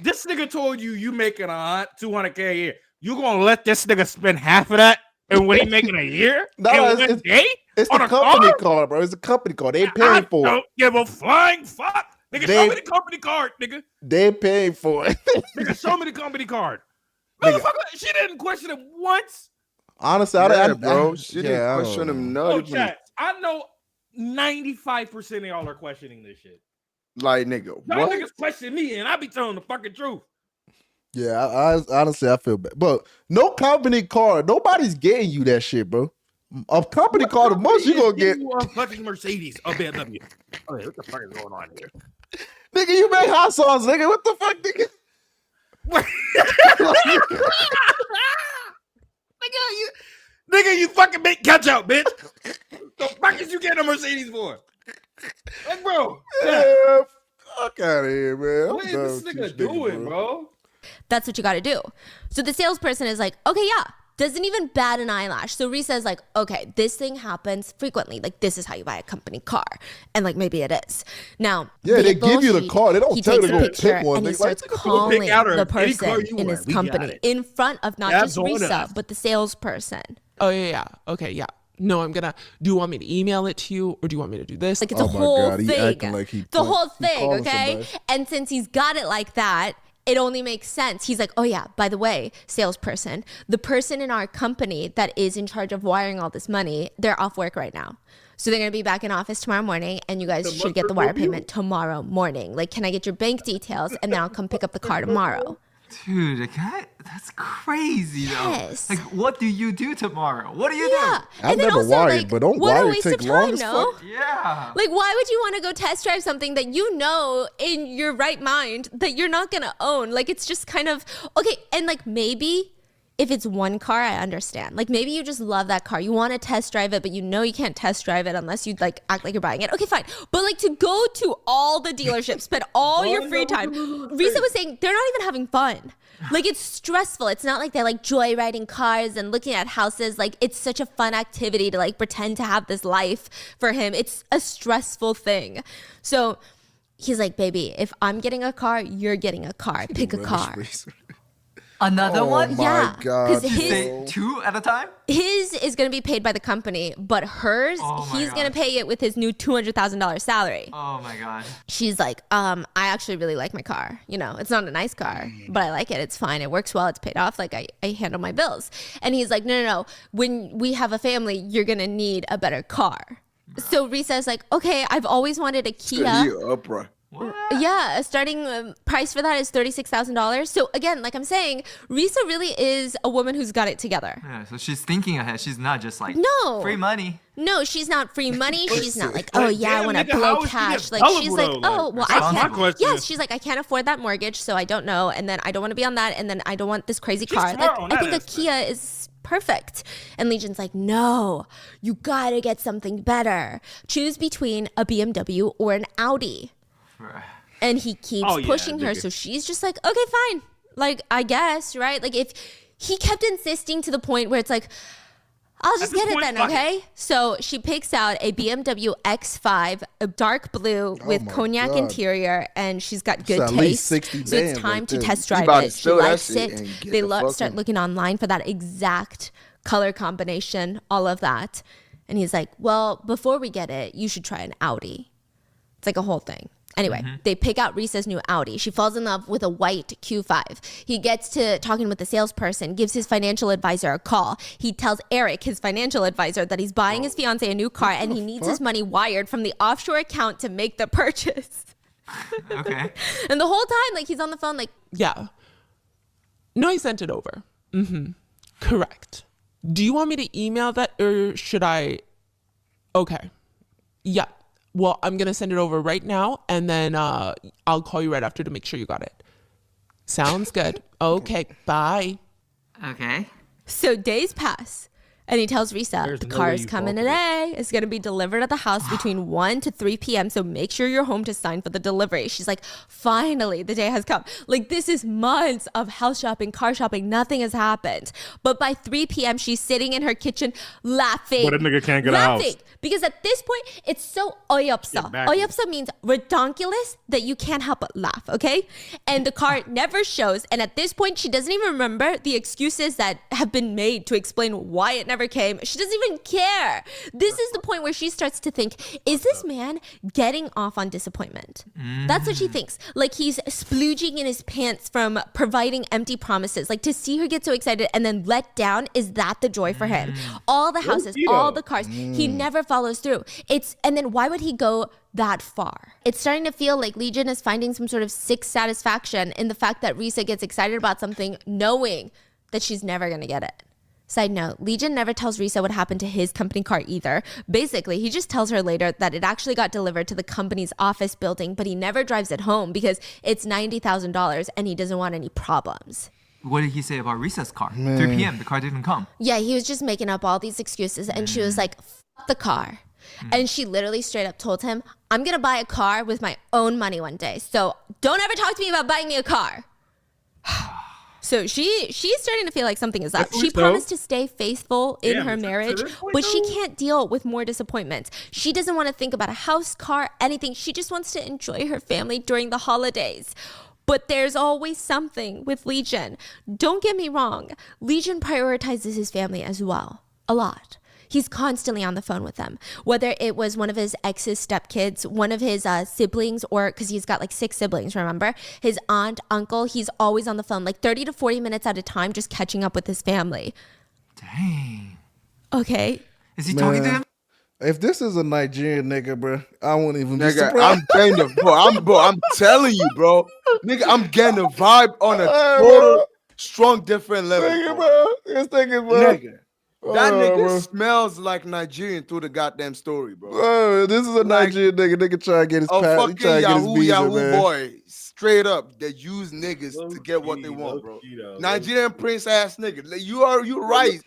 This nigga told you making $200K a year. You gonna let this nigga spend half of that and what he making a year? No, in one day? It's On the a company car? car, bro. It's the company car. They paying for it. Don't give a flying fuck. Nigga, show me the company card, nigga. They paying for it. Nigga, show me the company card. Nigga. Motherfucker, she didn't question him once. Honestly, Yeah, I bro. She didn't I don't question know. him. Oh, Not even. chat. I know 95% of y'all are questioning this shit. Like, nigga, Y'all what? niggas question me, and I be telling the fucking truth. Yeah, I honestly I feel bad, but no company car, nobody's getting you that shit, bro. A company car, the most you gonna get you a fucking Mercedes, a BMW. Okay, what the fuck is going on here? Nigga, you make hot sauce, nigga. What the fuck, nigga? Nigga, you fucking make ketchup, bitch. The fuck is you getting a Mercedes for? Like, bro. Yeah, fuck out of here, man. What is this nigga doing, bro? That's what you got to do. So the salesperson is like, okay, yeah. Doesn't even bat an eyelash. So Risa is like, okay, this thing happens frequently. Like, this is how you buy a company car. And like, maybe it is. Now, yeah, they give you the car. They don't tell you to go pick one. And he starts like, calling the person in his company in front of not just Risa, but the salesperson. Oh, yeah. Okay, yeah. No, do you want me to email it to you or do you want me to do this? Like, it's a whole thing. Like the whole thing, okay? Somebody. And since he's got it like that, it only makes sense. He's like, oh yeah, by the way, salesperson, the person in our company that is in charge of wiring all this money, they're off work right now. So they're going to be back in office tomorrow morning and you guys should get the wire payment tomorrow morning. Like, can I get your bank details and then I'll come pick up the car tomorrow? Dude, the guy, that's crazy yes. though. Like, what do you do tomorrow? What do you do? I've never wired, but don't wire take long as fuck? Yeah. Like, why would you want to go test drive something that you know in your right mind that you're not going to own? Like, it's just kind of, okay, and like maybe if it's one car, I understand. Like, maybe you just love that car. You want to test drive it, but you know you can't test drive it unless you like act like you're buying it. Okay, fine. But like to go to all the dealerships, spend all your free time. Risa was saying they're not even having fun. Like, it's stressful. It's not like they're like joyriding cars and looking at houses. Like, it's such a fun activity to like pretend to have this life for him. It's a stressful thing. So he's like, baby, if I'm getting a car, you're getting a car. Pick a car. Another one? Yeah. Because his 2 at a time? His is going to be paid by the company, but hers, he's going to pay it with his new $200,000 salary. Oh my God. She's like, I actually really like my car. You know, it's not a nice car, but I like it. It's fine. It works well. It's paid off. Like, I handle my bills. And he's like, no. When we have a family, you're going to need a better car. So Risa is like, okay, I've always wanted a Kia. What? Yeah, a starting price for that is $36,000. So again, like I'm saying, Risa really is a woman who's got it together. Yeah, so she's thinking ahead. She's not just like, no, free money. No, she's not free money. She's not like, oh yeah, I want to blow cash. Like, she's like, oh, well, I can't. Yes, she's like, I can't afford that mortgage, so I don't know. And then I don't want to be on that. And then I don't want this crazy car. Like, I think a Kia is perfect. And Legion's like, no, you gotta get something better. Choose between a BMW or an Audi. And he keeps pushing her, so she's just like, okay, fine. Like, I guess, right? Like, if he kept insisting to the point where it's like, I'll just get it then, okay? So she picks out a BMW X5, a dark blue with cognac interior, and she's got good taste. So it's time to test drive it. She likes it. They start looking online for that exact color combination, all of that. And he's like, well, before we get it, you should try an Audi. It's like a whole thing. Anyway, they pick out Risa's new Audi. She falls in love with a white Q5. He gets to talking with the salesperson, gives his financial advisor a call. He tells Eric, his financial advisor, that he's buying his fiance a new car and he needs his money wired from the offshore account to make the purchase. Okay. And the whole time, like, he's on the phone, like, yeah. No, I sent it over. Correct. Do you want me to email that or should I? Okay. Yeah. Well, I'm going to send it over right now, and then I'll call you right after to make sure you got it. Sounds good. Okay, bye. Okay. So days pass, and he tells Risa, the car is coming today. It's going to be delivered at the house between 1 to 3 p.m., so make sure you're home to sign for the delivery. She's like, finally, the day has come. Like, this is months of house shopping, car shopping. Nothing has happened. But by 3 p.m., she's sitting in her kitchen laughing. But a nigga can't get a house. Because at this point, it's so oyopsa. Oyopsa means redonkulous that you can't help but laugh, okay? And the car never shows. And at this point, she doesn't even remember the excuses that have been made to explain why it never never came. She doesn't even care. This is the point where she starts to think, is this man getting off on disappointment? That's what she thinks. Like he's splooging in his pants from providing empty promises. Like to see her get so excited and then let down, is that the joy for him? All the houses, all the cars. He never follows through. And then why would he go that far? It's starting to feel like Legion is finding some sort of sick satisfaction in the fact that Risa gets excited about something knowing that she's never going to get it. Side note, Legion never tells Risa what happened to his company car either. Basically, he just tells her later that it actually got delivered to the company's office building, but he never drives it home because it's $90,000 and he doesn't want any problems. What did he say about Risa's car? 3 p.m. The car didn't come. Yeah, he was just making up all these excuses and she was like, fuck the car. And she literally straight up told him, I'm going to buy a car with my own money one day. So don't ever talk to me about buying me a car. So she's starting to feel like something is up. She promised to stay faithful in her marriage, but she can't deal with more disappointments. She doesn't want to think about a house, car, anything. She just wants to enjoy her family during the holidays. But there's always something with Legion. Don't get me wrong. Legion prioritizes his family as well. A lot. He's constantly on the phone with them, whether it was one of his ex's stepkids, one of his siblings, or because he's got like 6 siblings, remember? His aunt, uncle, he's always on the phone, like 30 to 40 minutes at a time, just catching up with his family. Dang. Okay. Is he talking to him? If this is a Nigerian nigga, bro, I won't even be Nigga, surprised. I'm getting the I'm telling you, bro. Nigga, I'm getting the vibe on a total strong different level. Nigga, bro. This nigga, bro. Nigga. That nigga bro. smells like Nigerian through the goddamn story, bro. This is a Nigerian nigga. Nigga try to get his fucking he try to get his visa, Yahoo man. boy. Straight up, that use niggas to get what they want, bro. Nigerian prince ass nigga. You right.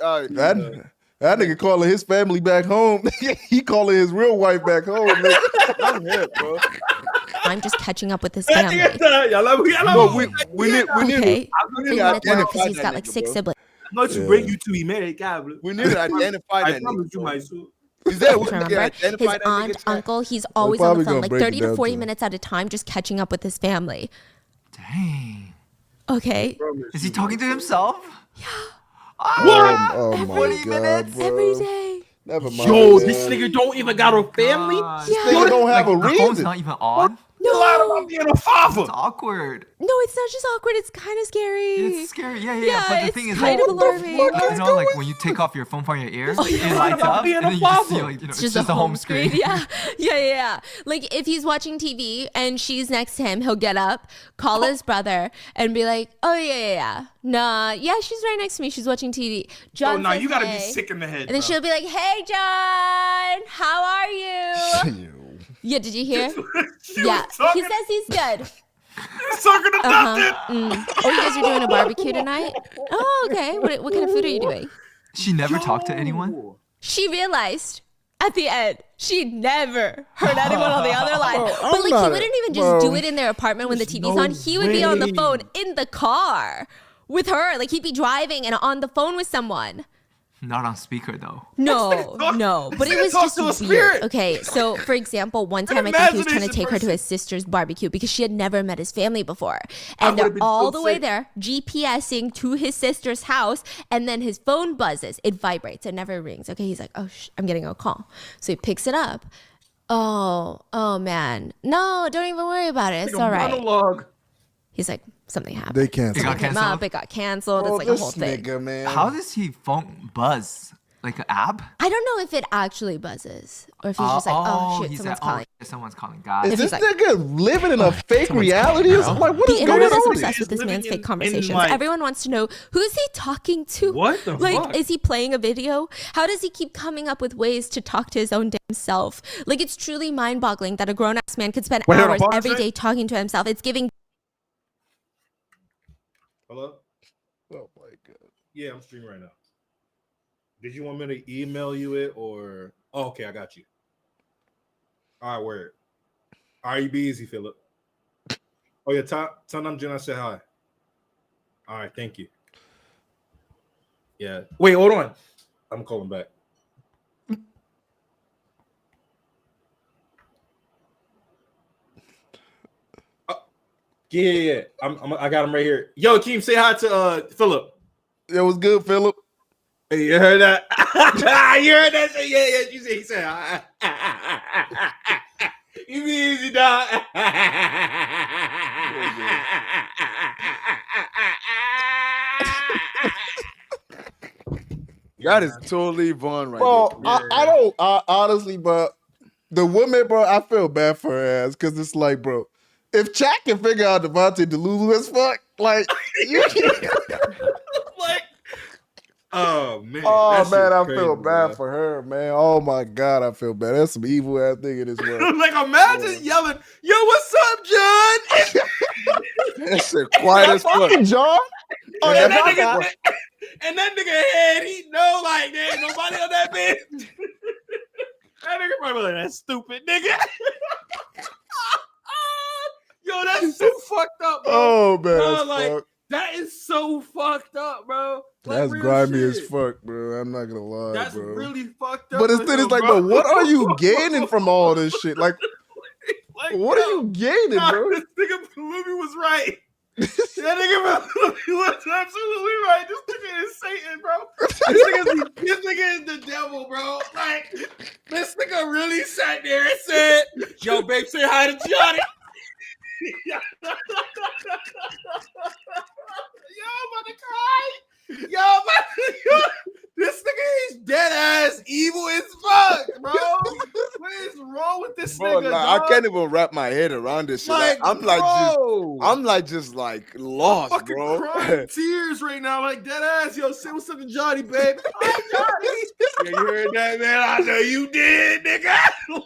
That nigga calling his family back home. He calling his real wife back home. Nigga. I'm here, bro. I'm just catching up with his family. No, we need. Okay. We need to Because he's identify got that like nigga, 6 bro. siblings. Not to bring you to be married, God. We need to identify that nigga. you, my soul. Is that what Remember? His aunt, uncle, he's always on the phone, like 30 to 40 minutes at a time, just catching up with his family. Dang. Okay. Is he talking to himself? Yeah. Oh my 40 god, minutes? bro. Every day. Never mind. Yo, man. this nigga don't even got a family. This nigga don't have a The phone's reason. not even on? No. I'm being a father. It's awkward. No, it's not just awkward. It's kind of scary. It's scary. Yeah. But the it's thing is, kind like, of alarming. you know, like when you take off your phone from your ear, it lights up, and then you just see, like, it's just a home screen. Yeah. Like if he's watching TV and she's next to him, he'll get up, call his brother, and be like, "Oh yeah. Nah, yeah, she's right next to me. She's watching TV." John, no, says, you gotta be "Hey." sick in the head. And then she'll be like, "Hey, John, how are you?" Yeah, did you hear? Yeah, he says he's good. He's talking to nothing. Oh, you guys are doing a barbecue tonight? Oh, okay. What kind of food are you doing? She never talked to anyone? She realized at the end she never heard anyone on the other line. But like he wouldn't even just do it in their apartment when the TV's on. He would be on the phone in the car with her. Like he'd be driving and on the phone with someone. Not on speaker though. No. But it was just weird. Okay, so for example, one time I think he was trying to take her to his sister's barbecue because she had never met his family before. And they're all the way there, GPSing to his sister's house, and then his phone buzzes. It vibrates. It never rings. Okay, he's like, "Oh, I'm getting a call." So he picks it up. Oh man. No, don't even worry about it. It's all right. Monologue. He's like, something happened. They canceled. It got canceled. It's like a whole thing. Nigga, man. How does he phone buzz? Like an app? I don't know if it actually buzzes or if he's just like, oh shit, someone's calling. God. Is this nigga living in a fake reality? Or something? Like, what is the going internet is on? obsessed with this man's fake conversations. like, Everyone wants to know, who's he talking to? What the fuck? Is he playing a video? How does he keep coming up with ways to talk to his own damn self? Like, it's truly mind-boggling that a grown-ass man could spend hours every day talking to himself. It's giving. Hello? Oh my god. Yeah, I'm streaming right now. Did you want me to email you it or? Oh, okay, I got you. All right, word. All right, you be easy, Philip. Oh yeah, tell them Jen I said hi. All right, thank you. Yeah. Wait, hold on. I'm calling back. Yeah. I got him right here. Yo, Keem, say hi to Philip. It was good, Philip. Hey, you heard that? heard that shit? Yeah. You said he said, "You be easy, dog." That is totally Vaughn right bro. there. I honestly, bro. The woman, bro, I feel bad for her ass because it's like, bro, if Chat can figure out Devontae Delulu as fuck, like, like, oh man, I crazy, feel bad bro. for her, man. Oh my god, I feel bad. That's some evil ass thing in this world. Like, imagine yelling, "Yo, what's up, John?" That shit quiet as fuck. John. Oh yeah, and that nigga head, he know like there ain't nobody on that bitch. That nigga probably like, "That stupid nigga." Yo, that's so fucked up, bro. Oh man, bro, like, fuck. That is so fucked up, bro. Like, That's grimy shit. as fuck, bro. I'm not gonna lie, That's bro. really fucked up. But it's like, bro, what are you gaining from all this shit? Like what are you gaining, bro? This nigga Palumi was right. That nigga Palumi was absolutely right. This nigga is Satan, bro. This nigga is the devil, bro. Like, this nigga really sat there and said, "Yo, babe, say hi to Johnny." Yo, I'm about to cry. Yo, this nigga is dead ass evil as fuck, bro. What is wrong with this Bro, nigga? like, I can't even wrap my head around this shit. Like, I'm just lost, I'm fucking bro. crying tears right now, like dead ass. Yo, say what's up to Johnny, babe. Hi, Johnny. Yeah, you heard that, man? I know you did, nigga.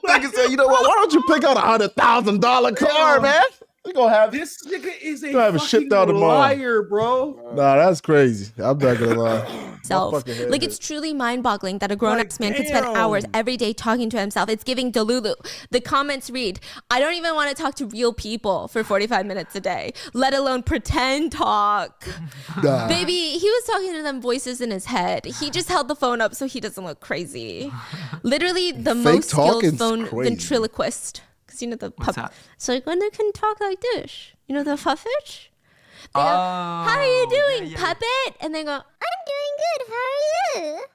Nigga said, you know what? Why don't you pick out $100,000 car, man? We gonna have this nigga is a have fucking liar, bro. Nah, that's crazy. I'm not gonna lie. Like, it's truly mind-boggling that a grown-ass man could spend hours every day talking to himself. It's giving Delulu. The comments read, "I don't even want to talk to real people for 45 minutes a day, let alone pretend talk." Nah. Baby, he was talking to them voices in his head. He just held the phone up so he doesn't look crazy. Literally the most skilled phone ventriloquist. Because you know the puppet. So like when they can talk like this, you know the puppet? They go, "How are you doing, puppet?" And they go, "I'm doing good. How are you?"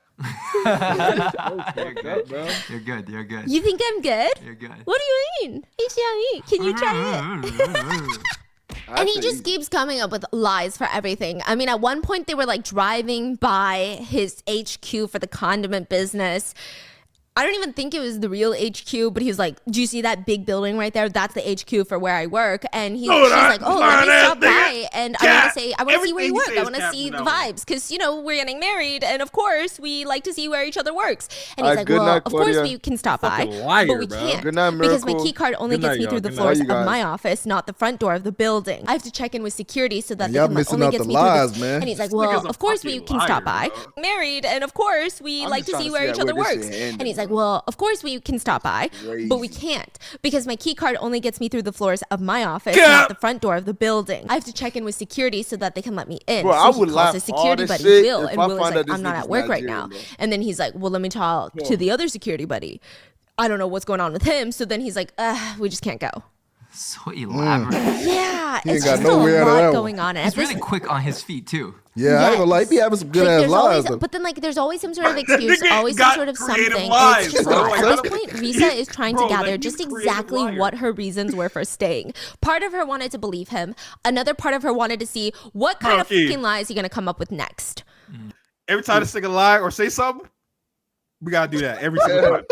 You're good, bro. You're good. You think I'm good? You're good. What do you mean? Can you try it? And he just keeps coming up with lies for everything. I mean, at one point they were like driving by his HQ for the condiment business. I don't even think it was the real HQ, but he's like, "Do you see that big building right there? That's the HQ for where I work." And she's like, "Oh, let me stop by, and I want to see where you work. I want to see the vibes, because you know we're getting married, and of course we like to see where each other works." And he's like, "Well, of course we can stop by, but we can't because my key card only gets me through the floors of my office, not the front door of the building. I have to check in with security so that they can only get me through." And he's like, "Well, of course we can stop by, married, and of course we like to see where each other works." And he's like, "Well, of course we can stop by, but we can't because my key card only gets me through the floors of my office, not the front door of the building. I have to check in with security so that they can let me in." Bro, so I he would calls his security buddy Will, and Will is like, "I'm not at work right now." And then he's like, "Well, let me talk to the other security buddy. I don't know what's going on with him." So then he's like, "We just can't go." So elaborate. Yeah, He ain't it's got just no a way out of lot that going on. And He's really quick on his feet too. Yeah, I ain't gonna lie. He be having some good ass lies. But then, like, there's always some sort of excuse, Nigga always some got sort of creative something. lies, And it's just a bro. lot. Like, At this point, Risa is trying to Bro, gather like, just he's a creative exactly liar. what her reasons were for staying. Part of her wanted to believe him. Another part of her wanted to see what kind of Monkey. fucking lies is he gonna come up with next. Every time this nigga lie or say something, we gotta do that every single time.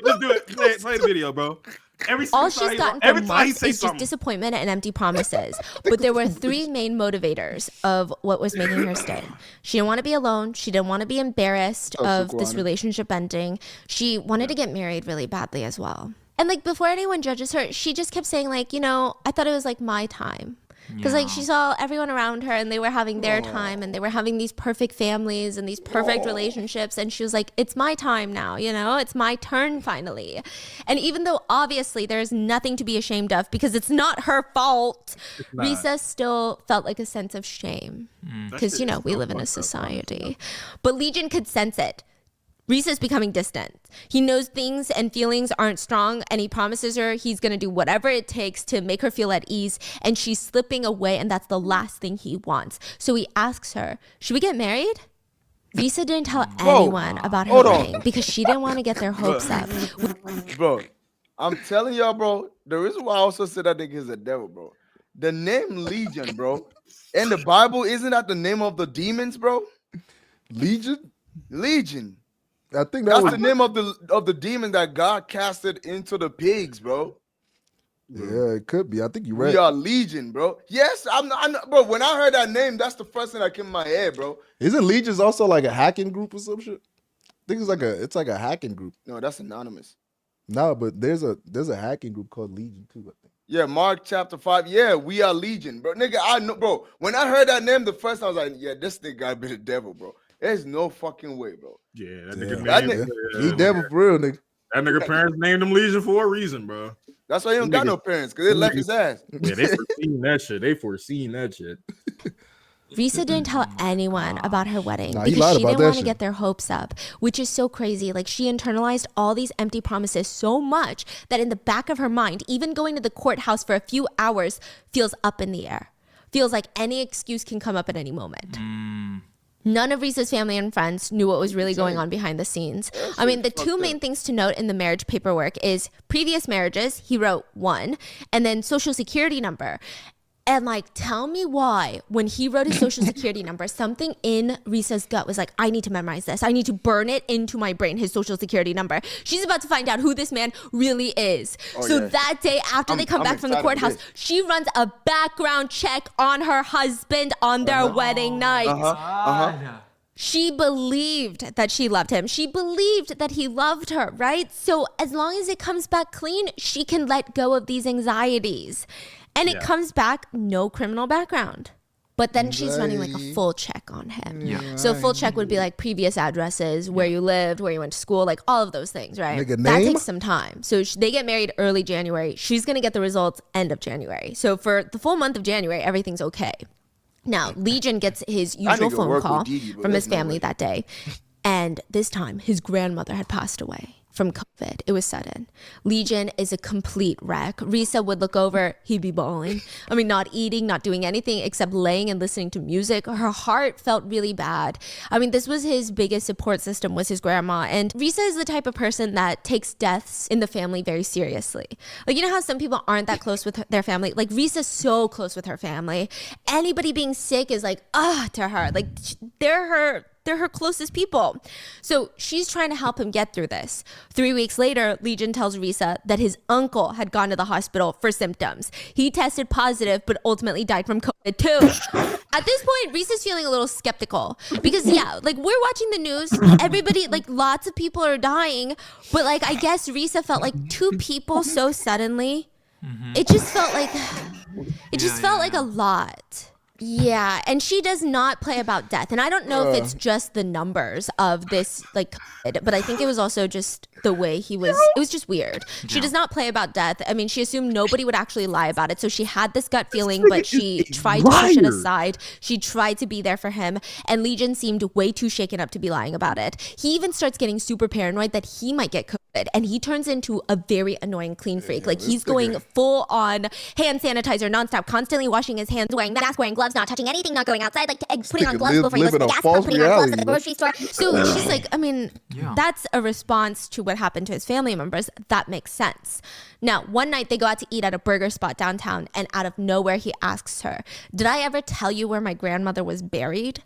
Just do it. Play the video, bro. All she's gotten from Marks is just disappointment and empty promises. But there were three main motivators of what was making her stay. She didn't want to be alone. She didn't want to be embarrassed of this relationship ending. She wanted to get married really badly as well. And like before anyone judges her, she just kept saying like, you know, I thought it was like my time. Because like she saw everyone around her and they were having their time and they were having these perfect families and these perfect relationships, and she was like, it's my time now, you know, it's my turn finally. And even though obviously there's nothing to be ashamed of because it's not her fault, Risa still felt like a sense of shame because you know we live in a society. But Legion could sense it. Risa's becoming distant. He knows things and feelings aren't strong, and he promises her he's going to do whatever it takes to make her feel at ease, and she's slipping away, and that's the last thing he wants. So he asks her, should we get married? Risa didn't tell anyone about her wedding because she didn't want to get their hopes up. Bro, I'm telling y'all, bro, the reason why I also said that nigga is a devil, bro. The name Legion, bro. In the Bible, isn't that the name of the demons, bro? Legion? Legion. I think that's the name of the demon that God casted into the pigs, bro. Yeah, it could be. I think you're right. We are Legion, bro. Yes, I'm not, bro. When I heard that name, that's the first thing that came in my head, bro. Isn't Legions also like a hacking group or some shit? I think it's like a hacking group. No, that's anonymous. No, but there's a hacking group called Legion too, I think. Yeah, Mark chapter 5. Yeah, we are Legion, bro. Nigga, I know, bro. When I heard that name the first time, I was like, yeah, this nigga gotta be the devil, bro. There's no fucking way, bro. Yeah, that nigga he devil for real, nigga. That nigga parents named him Legion for a reason, bro. That's why he don't got no parents, because they left his ass. Yeah, they foreseen that shit. Risa didn't tell anyone about her wedding Nah, because she didn't want to get their hopes up, which is so crazy. Like, she internalized all these empty promises so much that in the back of her mind, even going to the courthouse for a few hours feels up in the air. Feels like any excuse can come up at any moment. None of Risa's family and friends knew what was really going on behind the scenes. I mean, the two main things to note in the marriage paperwork is previous marriages, he wrote 1, and then social security number. And like, tell me why, when he wrote his social security number, something in Risa's gut was like, I need to memorize this. I need to burn it into my brain, his social security number. She's about to find out who this man really is. That day after they come back from the courthouse, she runs a background check on her husband on their wedding night. She believed that she loved him. She believed that he loved her, right? So as long as it comes back clean, she can let go of these anxieties. And it comes back, no criminal background. But then she's running like a full check on him. Yeah. So full check would be like previous addresses, where you lived, where you went to school, like all of those things, right? Nigga, that name? takes some time. So they get married early January. She's going to get the results end of January. So for the full month of January, everything's okay. Now, Legion gets his usual phone call from his family that day. And this time, his grandmother had passed away from COVID. It was sudden. Legion is a complete wreck. Risa would look over, he'd be bawling. I mean, not eating, not doing anything except laying and listening to music. Her heart felt really bad. I mean, this was his biggest support system, was his grandma. And Risa is the type of person that takes deaths in the family very seriously. Like, you know how some people aren't that close with their family? Like, Risa's so close with her family. Anybody being sick is like, to her. Like, they're her closest people. So she's trying to help him get through this. 3 weeks later, Legion tells Risa that his uncle had gone to the hospital for symptoms. He tested positive, but ultimately died from COVID too. At this point, Risa's feeling a little skeptical because like, we're watching the news, everybody, like, lots of people are dying, but like, I guess Risa felt like 2 people so suddenly. It just felt like, like a lot. Yeah, and she does not play about death. And I don't know if it's just the numbers of this, like, but I think it was also just the way he was. It was just weird. She does not play about death. I mean, she assumed nobody would actually lie about it. So she had this gut feeling, but she tried to push it aside. She tried to be there for him. And Legion seemed way too shaken up to be lying about it. He even starts getting super paranoid that he might get COVID. And he turns into a very annoying clean freak. Like, he's going full on hand sanitizer nonstop, constantly washing his hands, wearing mask, wearing gloves, not touching anything, not going outside, like putting on gloves before he goes to the gas pump, putting on gloves at the grocery store. So she's like, I mean, that's a response to what happened to his family members. That makes sense. Now, one night they go out to eat at a burger spot downtown, and out of nowhere he asks her, did I ever tell you where my grandmother was buried?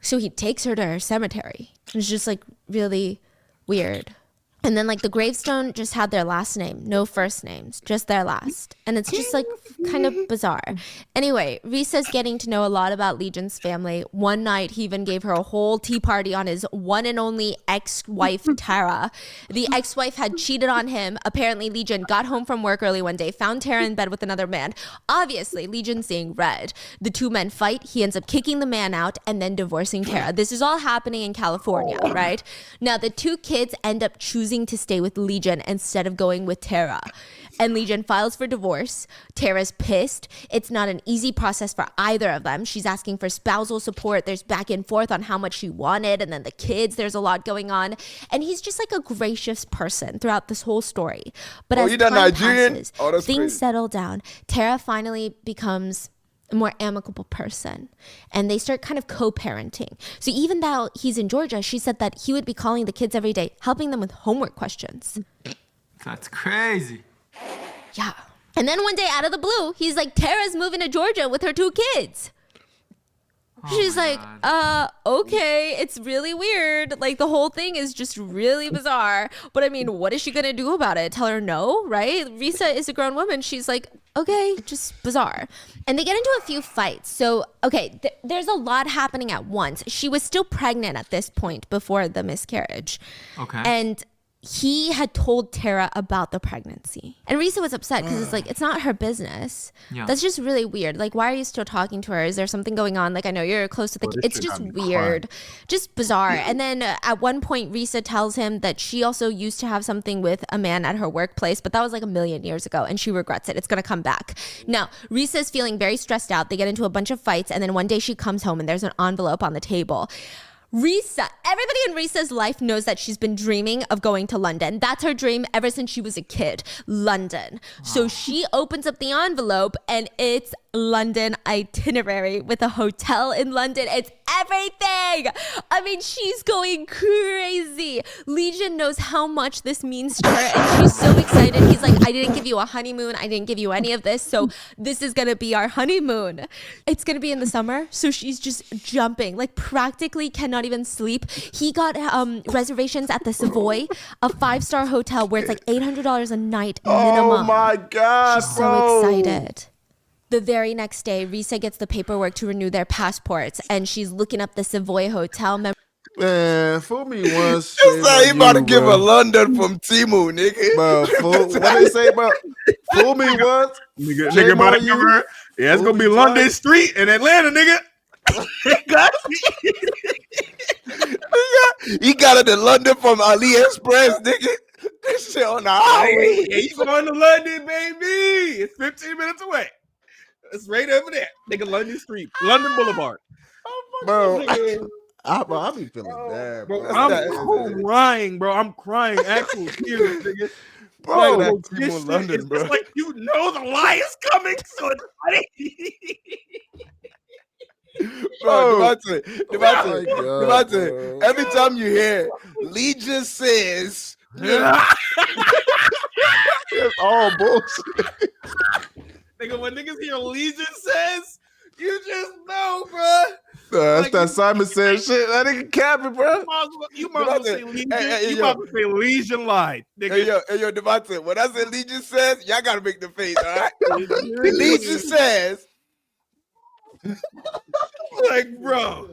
So he takes her to her cemetery. It's just like really weird. And then, like, the gravestone just had their last name, no first names, just their last. And it's just, like, kind of bizarre. Anyway, Risa's getting to know a lot about Legion's family. One night, he even gave her a whole tea party on his one and only ex-wife, Tara. The ex-wife had cheated on him. Apparently, Legion got home from work early one day, found Tara in bed with another man. Obviously, Legion's seeing red. The 2 men fight. He ends up kicking the man out and then divorcing Tara. This is all happening in California, right? Now, the 2 kids end up choosing to stay with Legion instead of going with Tara. And Legion files for divorce. Tara's pissed. It's not an easy process for either of them. She's asking for spousal support. There's back and forth on how much she wanted. And then the kids, there's a lot going on. And he's just like a gracious person throughout this whole story. But as time passes, things settle down. Tara finally becomes a more amicable person, and they start kind of co-parenting. So even though he's in Georgia, she said that he would be calling the kids every day, helping them with homework questions. That's crazy. Yeah. And then one day out of the blue, he's like, Tara's moving to Georgia with her 2 kids. She's like, okay, it's really weird. Like, the whole thing is just really bizarre. But I mean, what is she gonna do about it? Tell her no, right? Risa is a grown woman. She's like, okay, just bizarre. And they get into a few fights. So, okay, there's a lot happening at once. She was still pregnant at this point before the miscarriage. Okay. And he had told Tara about the pregnancy. And Risa was upset because it's like, it's not her business. Yeah. That's just really weird. Like, why are you still talking to her? Is there something going on? Like, I know you're close to the kid. It's just weird. Just bizarre. And then at one point, Risa tells him that she also used to have something with a man at her workplace, but that was like 1,000,000 years ago, and she regrets it. It's going to come back. Now, Risa is feeling very stressed out. They get into a bunch of fights, and then one day she comes home, and there's an envelope on the table. Risa, everybody in Risa's life knows that she's been dreaming of going to London. That's her dream ever since she was a kid, London. So she opens up the envelope and it's London itinerary with a hotel in London. It's everything. I mean, she's going crazy. Legion knows how much this means to her and she's so excited. He's like, I didn't give you a honeymoon. I didn't give you any of this. So this is going to be our honeymoon. It's going to be in the summer. So she's just jumping, like practically cannot even sleep. He got reservations at the Savoy, a 5-star hotel where it's like $800 a night minimum. Oh my God, she's so excited. The very next day, Risa gets the paperwork to renew their passports, and she's looking up the Savoy hotel. Man, fool me once. It's like he about to give a London from Timu, nigga. Bro, what they say, bro? Fool me once. Nigga about to give her. Yeah, it's gonna be London Street in Atlanta, nigga. He got it in London from AliExpress, nigga. This shit on the highway. Hey, you going to London, baby? It's 15 minutes away. It's right over there, nigga. London Street, London Boulevard. Bro, I be feeling bad, bro. I'm crying, bro. I'm crying. Actual tears, nigga. Bro, this London, bro. It's like you know the lie is coming, so it's funny. Bro, Devontae, every time you hear Legion says, it's all bullshit. Nigga, when niggas hear Legion says, you just know, bro. That's like, that Simon said shit. That nigga capping, bro. You might as well say Legion. You might as well say Legion lied, nigga. Hey, yo, Devontae, when I say Legion says, y'all gotta make the face, all right? Legion says. Like, bro,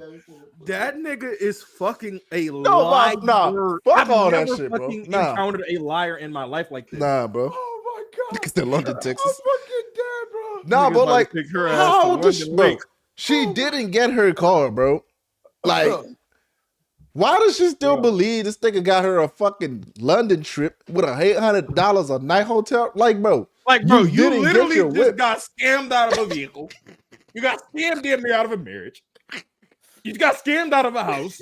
that nigga is fucking a liar. Nah, fuck all that shit, bro. Encountered a liar in my life like this. Nah, bro. Oh my God. Because they're London, Texas. I'm fucking dead, bro. Nah, but like, how old is she, bro? She didn't get her car, bro. Like, why does she still believe this nigga got her a fucking London trip with a $800 a night hotel? Like, bro, you literally just got scammed out of a vehicle. You got scammed damn near out of a marriage. You got scammed out of a house.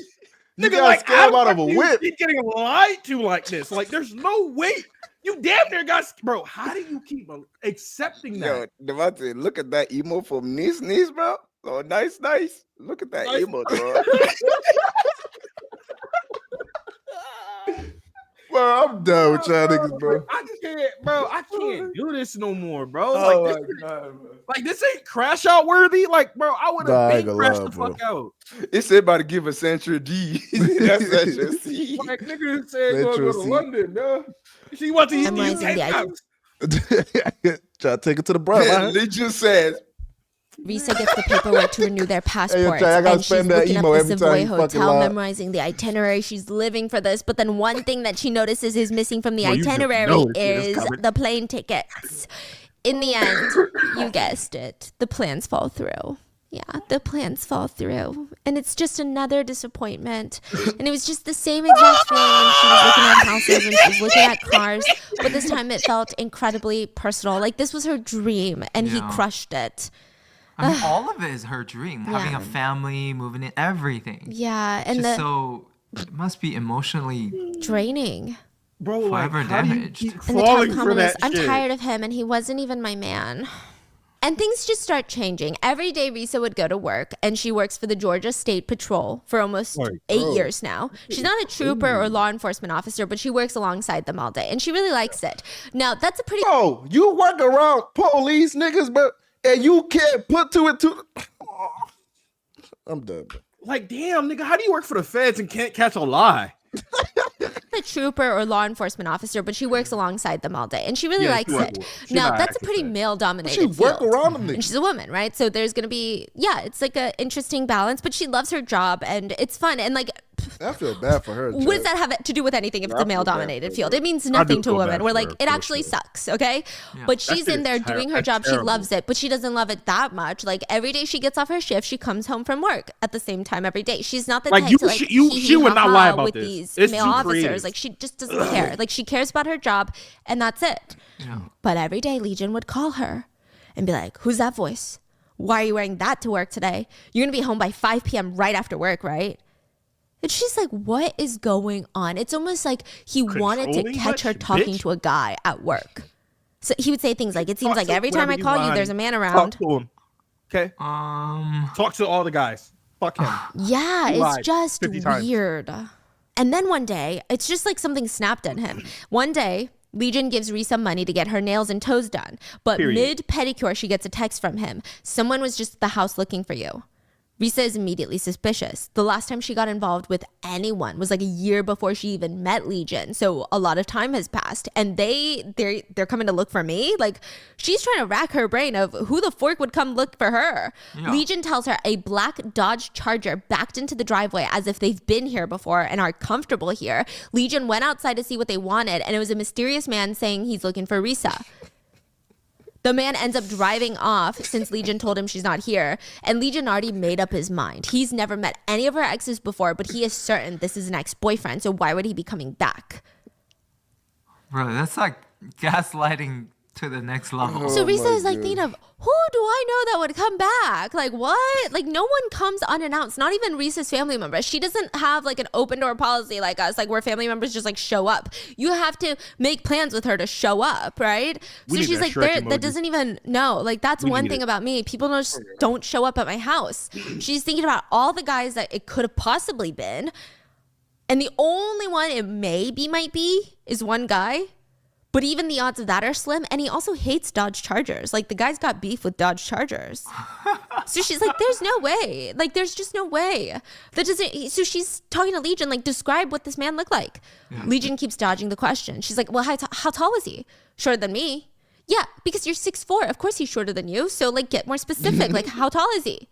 You got scammed out of a whip. You're getting lied to like this. Like, there's no way. You damn near got, bro. How do you keep accepting that? Yo, Devontae, look at that emo from Nice, bro. Oh, nice. Look at that emo, bro. Bro, I'm done with y'all niggas, bro. I can't do this no more, bro. Oh like, this ain't crash out worthy. Like, bro, I would have been crashed the fuck out. It said about to give a Central D. That's Central C. Like, nigga said go to London, no. She wants to try to take it to the brother. Legion says. Risa gets the paperwork to renew their passports, and she's looking up the Savoy hotel, memorizing the itinerary. She's living for this, but then one thing that she notices is missing from the itinerary is the plane tickets. In the end, you guessed it, the plans fall through. Yeah, the plans fall through, and it's just another disappointment. And it was just the same exact feeling when she was looking at houses and she was looking at cars, but this time it felt incredibly personal. Like, this was her dream, and he crushed it. I mean, all of it is her dream. Having a family, moving in, everything. Yeah, and so it must be emotionally draining. Bro, forever damaged. And the top comment is, I'm tired of him, and he wasn't even my man. And things just start changing. Every day Risa would go to work, and she works for the Georgia State Patrol for almost 8 years now. She's not a trooper or law enforcement officer, but she works alongside them all day, and she really likes it. Now, that's a pretty... Oh, you work around police niggas, but and you can't put two and two... I'm done. Like, damn, nigga, how do you work for the feds and can't catch a lie? A trooper or law enforcement officer, but she works alongside them all day, and she really likes it. Now, that's a pretty male-dominated field. She work around them, and she's a woman, right? So there's gonna be, it's like an interesting balance, but she loves her job, and it's fun, and like, I feel bad for her. What does that have to do with anything if it's a male-dominated field? It means nothing to women. We're like, it actually sucks, okay? Yeah. But she's in there doing her job. She loves it, but she doesn't love it that much. Like, every day she gets off her shift, she comes home from work at the same time every day. She's not the type to like, she would not lie about with this. these male officers. Like, she just doesn't care. Like, she cares about her job, and that's it. Yeah. But every day, Legion would call her and be like, who's that voice? Why are you wearing that to work today? You're going to be home by 5 p.m. right after work, right? And she's like, what is going on? It's almost like he wanted to catch her talking to a guy at work. So he would say things like, it seems like every time I call you, there's a man around. Talk to him. Okay. Talk to all the guys. Fuck him. Yeah, it's just weird. And then one day, it's just like something snapped at him. One day, Legion gives Risa money to get her nails and toes done. But mid-pedicure, she gets a text from him. Someone was just at the house looking for you. Risa is immediately suspicious. The last time she got involved with anyone was like a year before she even met Legion. So a lot of time has passed, and they're coming to look for me. Like, she's trying to rack her brain of who the fork would come look for her. Yeah. Legion tells her a black Dodge Charger backed into the driveway as if they've been here before and are comfortable here. Legion went outside to see what they wanted, and it was a mysterious man saying he's looking for Risa. The man ends up driving off since Legion told him she's not here. And Legion already made up his mind. He's never met any of her exes before, but he is certain this is an ex-boyfriend. So why would he be coming back? Bro, that's like gaslighting to the next level. So Risa is like thinking of, who do I know that would come back? Like, what? Like, no one comes unannounced. Not even Risa's family members. She doesn't have like an open door policy like us, like where family members just like show up. You have to make plans with her to show up, right? So she's like, that doesn't even know. Like, that's one thing about me. People just don't show up at my house. She's thinking about all the guys that it could have possibly been. And the only one it might be is one guy. But even the odds of that are slim. And he also hates Dodge Chargers. Like, the guy's got beef with Dodge Chargers. So she's like, there's no way. Like, there's just no way. That doesn't. So she's talking to Legion, like, describe what this man looked like. Yeah. Legion keeps dodging the question. She's like, well, how tall was he? Shorter than me? Yeah, because you're 6'4". Of course he's shorter than you. So, like, get more specific. Like, how tall is he?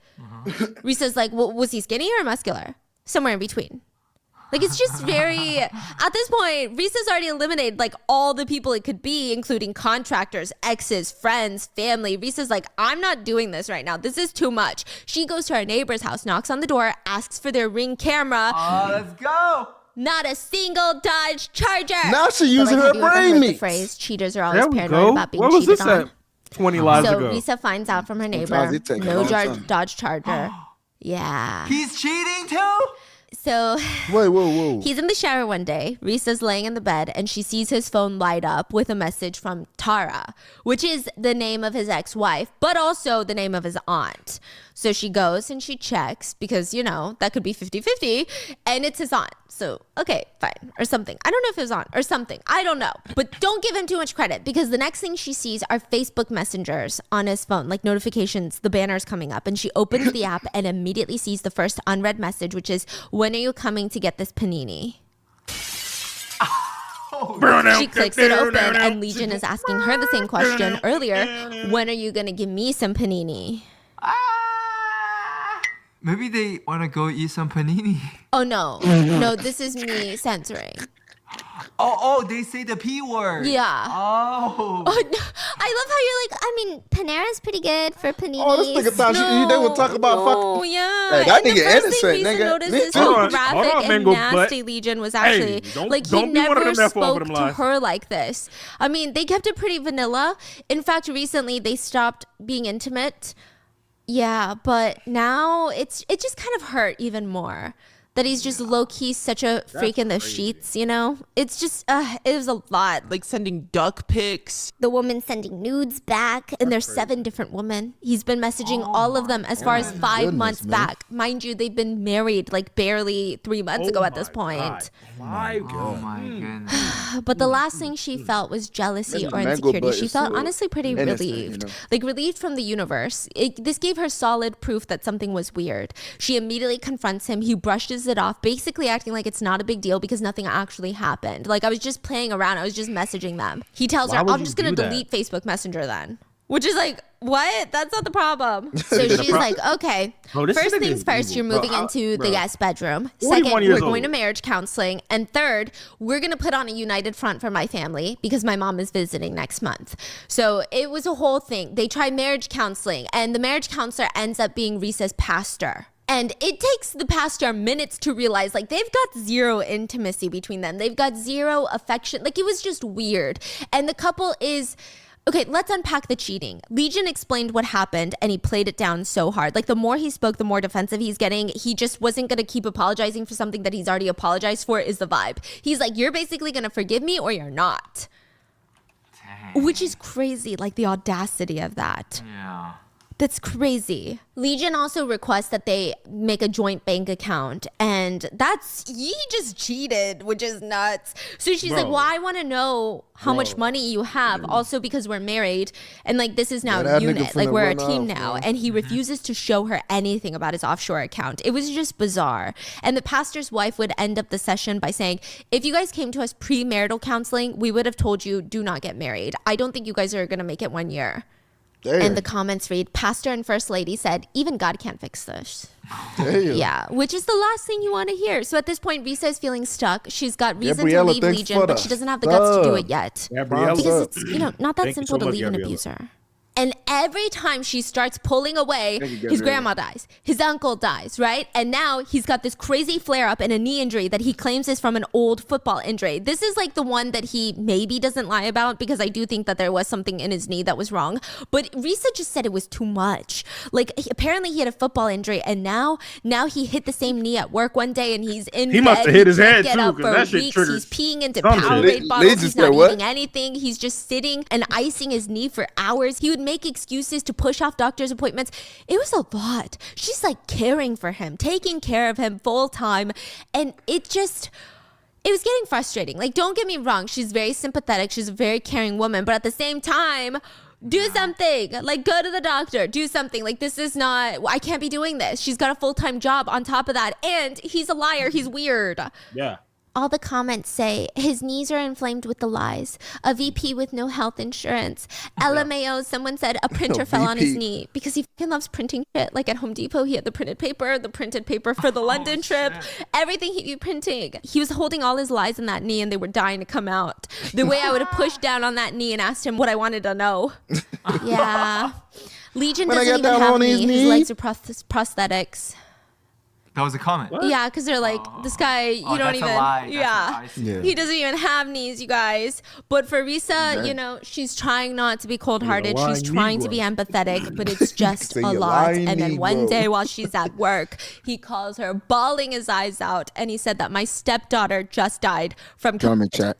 Risa's like, well, was he skinny or muscular? Somewhere in between. Like, it's just very, at this point, Risa's already eliminated, like, all the people it could be, including contractors, exes, friends, family. Risa's like, I'm not doing this right now. This is too much. She goes to her neighbor's house, knocks on the door, asks for their Ring camera. Oh, let's go. Not a single Dodge Charger. Now she's using her brain meat. The phrase, cheaters are always paranoid about being cheated on. 20 lives ago. So Risa finds out from her neighbor, no Dodge Charger. Yeah. He's cheating too? So whoa. He's in the shower one day. Risa's laying in the bed and she sees his phone light up with a message from Tara, which is the name of his ex-wife, but also the name of his aunt. So she goes and she checks because, you know, that could be 50-50 and it's his aunt. So, okay, fine. Or something. I don't know if it was aunt or something. I don't know. But don't give him too much credit because the next thing she sees are Facebook messengers on his phone, like notifications, the banners coming up. And she opens the app and immediately sees the first unread message, which is, when are you coming to get this panini? She clicks it open and Legion is asking her the same question earlier. When are you going to give me some panini? Maybe they want to go eat some panini. Oh, no. No, this is me censoring. Oh, they say the P word. Yeah. Oh. No. I love how you're like, I mean, Panera's pretty good for panini. Oh, this nigga thought they would talk about fucking. Oh, yeah. Hey, that nigga innocent, nigga. Noticed how graphic and nasty Legion was actually. Like, he never spoke to her like this. I mean, they kept it pretty vanilla. In fact, recently, they stopped being intimate. Yeah, but now it just kind of hurt even more. that he's just low-key such a freak in the sheets, you know? It's just, it was a lot. Like sending duck pics. The woman sending nudes back. And there's 7 different women. He's been messaging all of them as far as 5 months back. Mind you, they've been married like barely 3 months ago at this point. Oh my goodness. But the last thing she felt was jealousy or insecurity. She felt honestly pretty relieved. Like relieved from the universe. This gave her solid proof that something was weird. She immediately confronts him. He brushes it off, basically acting like it's not a big deal because nothing actually happened. Like I was just playing around. I was just messaging them. He tells her, I'm just going to delete Facebook Messenger then. Which is like, what? That's not the problem. So she's like, okay, first things first, you're moving into the guest bedroom. Second, we're going to marriage counseling. And third, we're going to put on a united front for my family because my mom is visiting next month. So it was a whole thing. They tried marriage counseling and the marriage counselor ends up being Risa's pastor. And it takes the pastor minutes to realize, like, they've got zero intimacy between them. They've got zero affection. Like, it was just weird. And the couple is... Okay, let's unpack the cheating. Legion explained what happened and he played it down so hard. Like the more he spoke, the more defensive he's getting. He just wasn't going to keep apologizing for something that he's already apologized for is the vibe. He's like, you're basically going to forgive me or you're not. Dang. Which is crazy, like the audacity of that. Yeah. That's crazy. Legion also requests that they make a joint bank account, and he just cheated, which is nuts. So she's like, well, I want to know how much money you have, also because we're married, and like this is now a unit, like we're a team now, and he refuses to show her anything about his offshore account. It was just bizarre. And the pastor's wife would end up the session by saying, if you guys came to us premarital counseling, we would have told you, do not get married. I don't think you guys are going to make it 1 year. Damn. And the comments read, Pastor and First Lady said, even God can't fix this. Damn. Yeah, which is the last thing you want to hear. So at this point, Risa is feeling stuck. She's got reason to leave Legion, but she doesn't have the guts to do it yet. Because it's, not that simple to leave an abuser. And every time she starts pulling away, his grandma dies, his uncle dies, right? And now he's got this crazy flare-up and a knee injury that he claims is from an old football injury. This is like the one that he maybe doesn't lie about because I do think that there was something in his knee that was wrong. But Risa just said it was too much. Like apparently he had a football injury and now he hit the same knee at work one day and he's in bed. He must have hit his head get too up because for that shit weeks. triggers. He's peeing into Powerade bottles. He's not eating anything. He's just sitting and icing his knee for hours. He would make excuses to push off doctor's appointments. It was a lot. She's like caring for him, taking care of him full time. And it was getting frustrating. Like, don't get me wrong. She's very sympathetic. She's a very caring woman. But at the same time, do something. Like, go to the doctor. Do something. Like, this is not, I can't be doing this. She's got a full-time job on top of that. And he's a liar. He's weird. Yeah. All the comments say, his knees are inflamed with the lies. A VP with no health insurance. LMAO, someone said a printer fell on his knee because he fucking loves printing shit. Like at Home Depot, he had the printed paper for the London trip. Everything he'd be printing. He was holding all his lies in that knee and they were dying to come out. The way I would have pushed down on that knee and asked him what I wanted to know. Yeah. Legion doesn't even have a knee. His legs are prosthetics. That was a comment. What? Yeah, because they're like, this guy, you don't even. Yeah. He doesn't even have knees, you guys. But for Risa, she's trying not to be cold-hearted. She's trying to be empathetic, but it's just a lot. And then one day while she's at work, he calls her, bawling his eyes out, and he said that my stepdaughter just died from. Chat.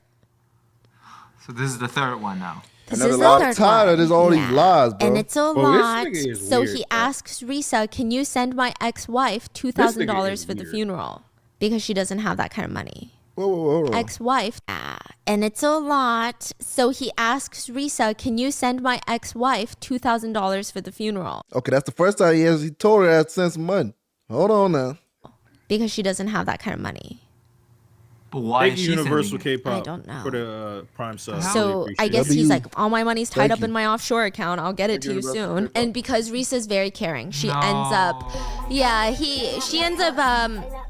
So this is the third one now. This is the third tired of this all these lies, bro. And it's a lot. So weird, he asks Risa, can you send my ex-wife $2,000 for the funeral? Because she doesn't have that kind of money. Whoa. Ex-wife. And it's a lot. So he asks Risa, can you send my ex-wife $2,000 for the funeral? Okay, that's the first time he told her that sent some money. Hold on now. Because she doesn't have that kind of money. But why is she Universal K-pop? I don't know. For the Prime sub. So I guess he's like, all my money's tied up in my offshore account. I'll get it to you soon. And because Risa's very caring, she ends up, she ends up,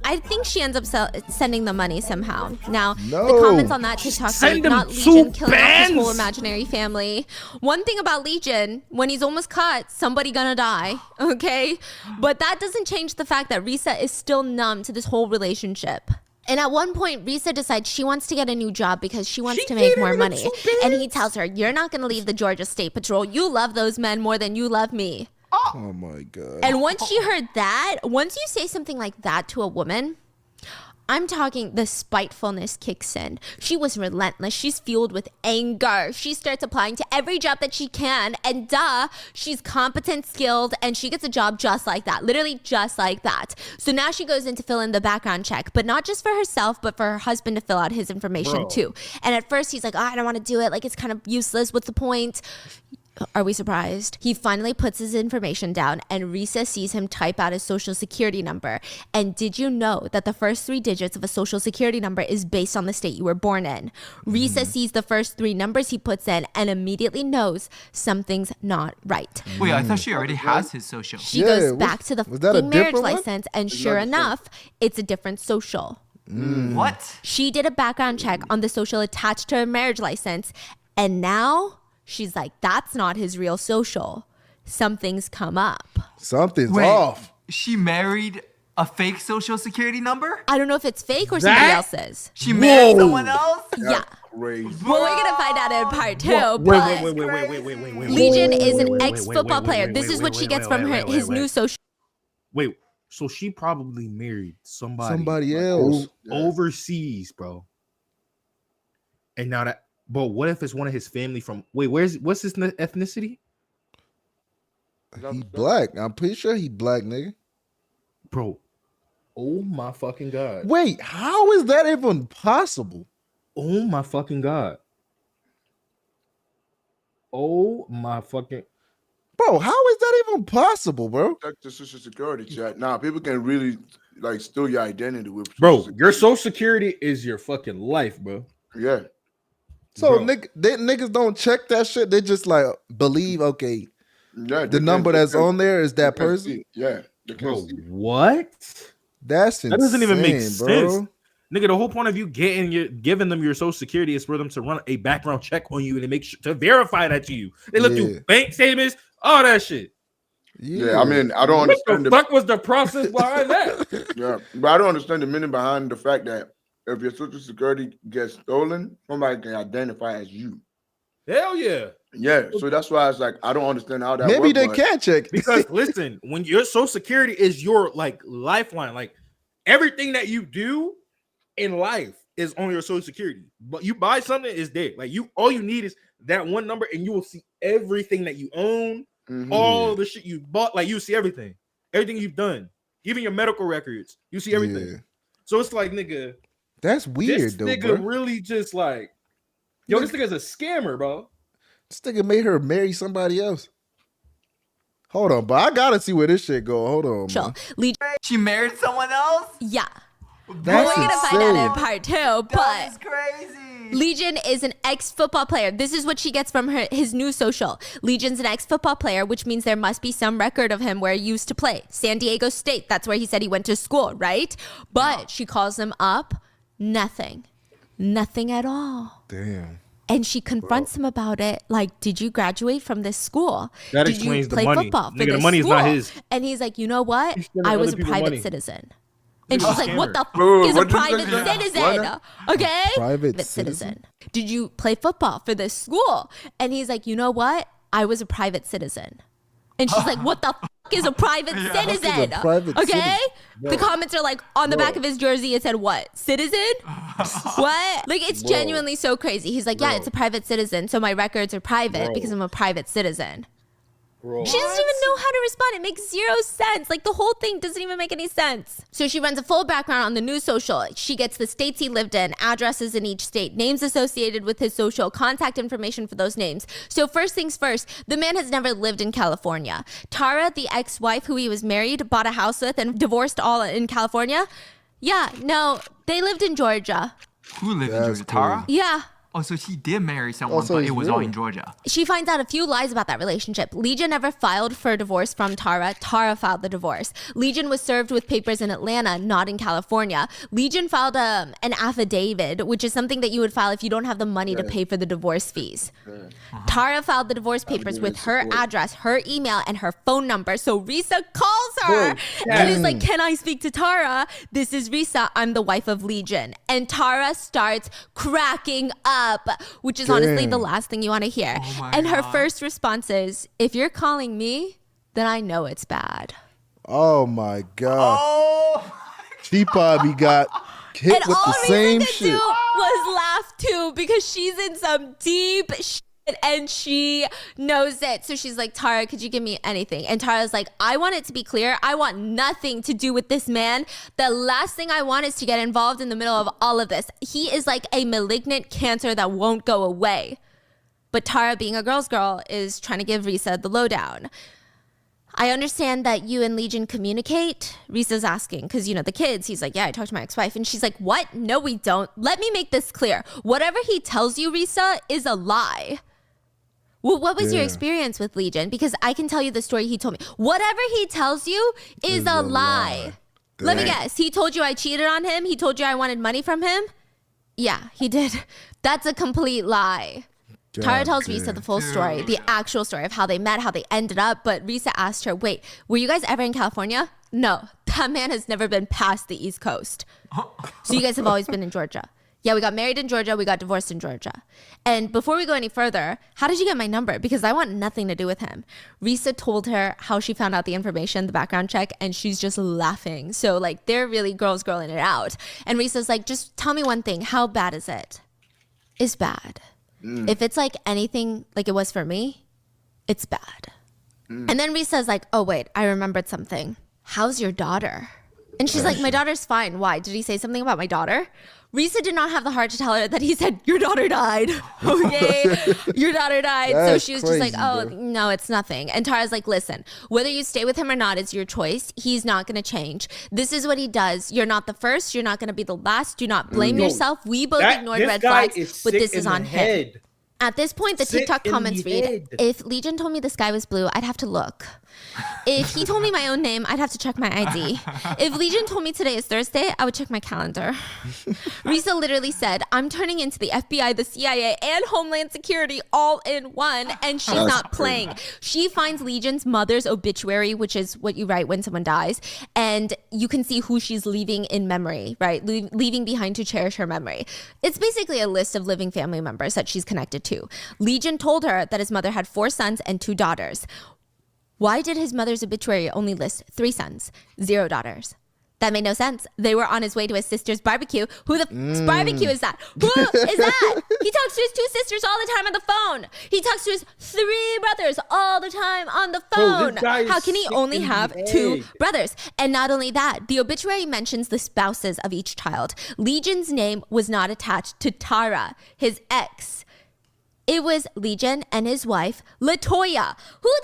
I think she ends up sending the money somehow. Now, the comments on that TikTok say, not Legion killing off his whole imaginary family. One thing about Legion, when he's almost caught, somebody gonna die, okay? But that doesn't change the fact that Risa is still numb to this whole relationship. And at one point, Risa decides she wants to get a new job because she wants to make more money. And he tells her, you're not going to leave the Georgia State Patrol. You love those men more than you love me. Oh my God. And once she heard that, once you say something like that to a woman, I'm talking the spitefulness kicks in. She was relentless. She's fueled with anger. She starts applying to every job that she can. And she's competent, skilled, and she gets a job just like that. Literally just like that. So now she goes in to fill in the background check, but not just for herself, but for her husband to fill out his information too. And at first he's like, I don't want to do it. Like, it's kind of useless. What's the point? Are we surprised? He finally puts his information down and Risa sees him type out his social security number. And did you know that the first 3 digits of a social security number is based on the state you were born in? Risa sees the first 3 numbers he puts in and immediately knows something's not right. Wait, I thought she already has his social. She goes back to the marriage license and sure enough, it's a different social. What? She did a background check on the social attached to her marriage license and now she's like, that's not his real social. Something's come up. Something's off. She married a fake social security number? I don't know if it's fake or somebody else's. She married someone else? Yeah. Crazy. Well, we're going to find out in part 2. Wait. Legion is an ex-football player. This is what she gets from his new social. Wait, so she probably married somebody else overseas, bro. And now that, but what if it's one of his family from? Wait, what's his ethnicity? He black. I'm pretty sure he black, nigga. Bro, oh my fucking god. Wait, how is that even possible? Oh my fucking god. Oh my fucking. Bro, how is that even possible, bro? Check the social security chat. Nah, people can really like steal your identity with. Bro, your social security is your fucking life, bro. Yeah. So niggas don't check that shit. They just like believe, okay, the number that's on there is that person. Yeah. Bro, what? That's insane, that doesn't even make sense. Bro. Nigga, the whole point of you giving them your social security is for them to run a background check on you and to make sure to verify that to you. They look through bank statements, all that shit. Yeah, I mean, I don't understand. What the fuck was the process behind that? Yeah, but I don't understand the meaning behind the fact that if your social security gets stolen, somebody can identify as you. Hell yeah. Yeah, so that's why it's like I don't understand how that maybe works, they can check. Because listen, when your social security is your like lifeline, like everything that you do in life is on your social security. But you buy something, it's there. Like all you need is that one number, and you will see everything that you own, all the shit you bought. Like you see everything you've done, even your medical records. You see everything. Yeah. So it's like, nigga, that's weird. This though, nigga bro. really just like, yo, this nigga's a scammer, bro. This nigga made her marry somebody else. Hold on, but I gotta see where this shit go. Hold on, sure. She married someone else? Yeah. That's we're gonna find out in part 2, but that's crazy. Legion is an ex-football player. This is what she gets from his new social. Legion's an ex-football player, which means there must be some record of him where he used to play. San Diego State, that's where he said he went to school, right? But she calls him up, nothing at all. Damn. And she confronts him about it. Like, did you graduate from this school? That did explains you play the money. football for Nigga, this the money's school? not his. And he's like, you know what? I was a private citizen. And she's like, what the f is a private citizen? Okay? Private citizen? Did you play football for this school? And he's like, you know what? I was a private citizen. And she's like, what the f is a private citizen? Okay? The comments are like, on the back of his jersey, it said what? Citizen? What? Like, it's genuinely so crazy. He's like, yeah, it's a private citizen. So my records are private because I'm a private citizen. Bro. She doesn't even know how to respond. It makes 0 sense. Like, the whole thing doesn't even make any sense. So she runs a full background on the new social. She gets the states he lived in, addresses in each state, names associated with his social, contact information for those names. So first things first, the man has never lived in California. Tara, the ex-wife who he was married, bought a house with and divorced all in California. Yeah, no, they lived in Georgia. Who lived in Georgia? Tara? Yeah. Oh, so she did marry someone, but it was all in Georgia. She finds out a few lies about that relationship. Legion never filed for a divorce from Tara. Tara filed the divorce. Legion was served with papers in Atlanta, not in California. Legion filed an affidavit, which is something that you would file if you don't have the money to pay for the divorce fees. Tara filed the divorce papers with her address, her email, and her phone number. So Risa calls her and is like, can I speak to Tara? This is Risa. I'm the wife of Legion. And Tara starts cracking up, which is honestly the last thing you want to hear. And her first response is, if you're calling me, then I know it's bad. Oh my God. She probably got hit and with all the Risa same could shit. do was laugh too because she's in some deep shit and she knows it. So she's like, Tara, could you give me anything? And Tara's like, I want it to be clear. I want nothing to do with this man. The last thing I want is to get involved in the middle of all of this. He is like a malignant cancer that won't go away. But Tara, being a girl's girl, is trying to give Risa the lowdown. I understand that you and Legion communicate. Risa's asking, because, you know, the kids, he's like, yeah, I talked to my ex-wife. And she's like, what? No, we don't. Let me make this clear. Whatever he tells you, Risa, is a lie. Well, what was your experience with Legion? Because I can tell you the story he told me. Whatever he tells you is a lie. Let me guess. He told you I cheated on him? He told you I wanted money from him? Yeah, he did. That's a complete lie. Tara tells Risa the full story, the actual story of how they met, how they ended up. But Risa asked her, wait, were you guys ever in California? No, that man has never been past the East Coast. So you guys have always been in Georgia. Yeah, we got married in Georgia. We got divorced in Georgia. And before we go any further, how did you get my number? Because I want nothing to do with him. Risa told her how she found out the information, the background check, and she's just laughing. So like they're really girling it out. And Risa's like, just tell me one thing. How bad is it? It's bad. If it's like anything like it was for me, it's bad. And then Risa's like, oh, wait, I remembered something. How's your daughter? And she's like, my daughter's fine. Why? Did he say something about my daughter? Risa did not have the heart to tell her that he said, your daughter died. Okay, your daughter died. So she was just like, oh, no, it's nothing. And Tara's like, listen, whether you stay with him or not is your choice. He's not going to change. This is what he does. You're not the first. You're not going to be the last. Do not blame yourself. We both ignored red flags, but this is on him. At this point, the TikTok comments read, if Legion told me the sky was blue, I'd have to look. If he told me my own name, I'd have to check my ID. If Legion told me today is Thursday, I would check my calendar. Risa literally said, I'm turning into the FBI, the CIA, and Homeland Security all in one, and she's not playing. She finds Legion's mother's obituary, which is what you write when someone dies, and you can see who she's leaving in memory, right? Leaving behind to cherish her memory. It's basically a list of living family members that she's connected to. Legion told her that his mother had 4 sons and 2 daughters. Why did his mother's obituary only list 3 sons, 0 daughters? That made no sense. They were on his way to his sister's barbecue. Who the barbecue is that? Who is that? He talks to his 2 sisters all the time on the phone. He talks to his 3 brothers all the time on the phone. How can he only have 2 brothers? And not only that, the obituary mentions the spouses of each child. Legion's name was not attached to Tara, his ex. It was Legion and his wife, Latoya.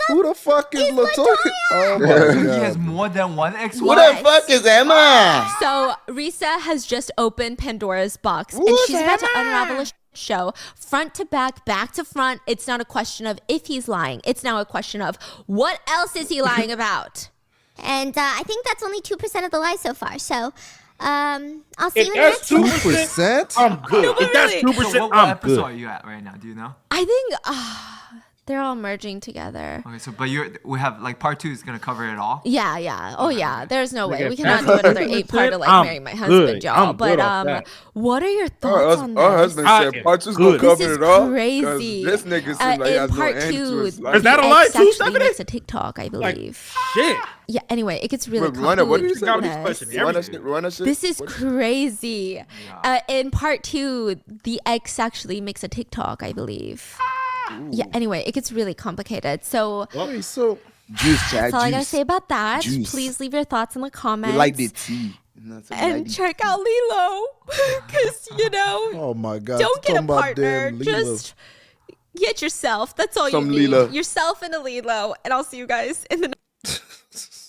Who the fuck is Latoya? Oh my God. He has more than one ex-wife. Who the fuck is Emma? So Risa has just opened Pandora's box, and she's about to unravel a show front to back to front. It's not a question of if he's lying. It's now a question of what else is he lying about? And I think that's only 2% of the lies so far. So I'll see you in the next 2%? I'm good. No, if that's really. 2%, So what I'm episode good. are you at right now? Do you know? I think they're all merging together. Okay, so but we have like part 2 is gonna cover it all. Yeah. Oh yeah. There's no way Nigga, we cannot do that's another 2%, 8-parter like I'm Marry My Husband, good. y'all. I'm good off But that. what are your thoughts on this? Our husband I said am part 2's good. gonna This cover is it all. 'Cause crazy. This nigga seems like he in has no part end to 2, his life. Is that a the lie ex too, actually Stephanie? makes a TikTok, I believe. Shit. Yeah. Anyway, it gets really Wait, Rwanda, what did you say? Got me complicated. questioning everything. Rwanda shit? This is What- crazy. In part 2, the ex actually makes a TikTok, I believe. Yeah. Anyway, it gets really complicated. So Wait, so Juice, Chad. that's all I gotta juice. say about that. Juice. Please leave your thoughts in the We comments. like the tea. And check out Lilo, because oh my God. don't get a Talking about partner. damn Lilo. Just get yourself. That's all Some you need. Lilo. Yourself and a Lilo. And I'll see you guys in the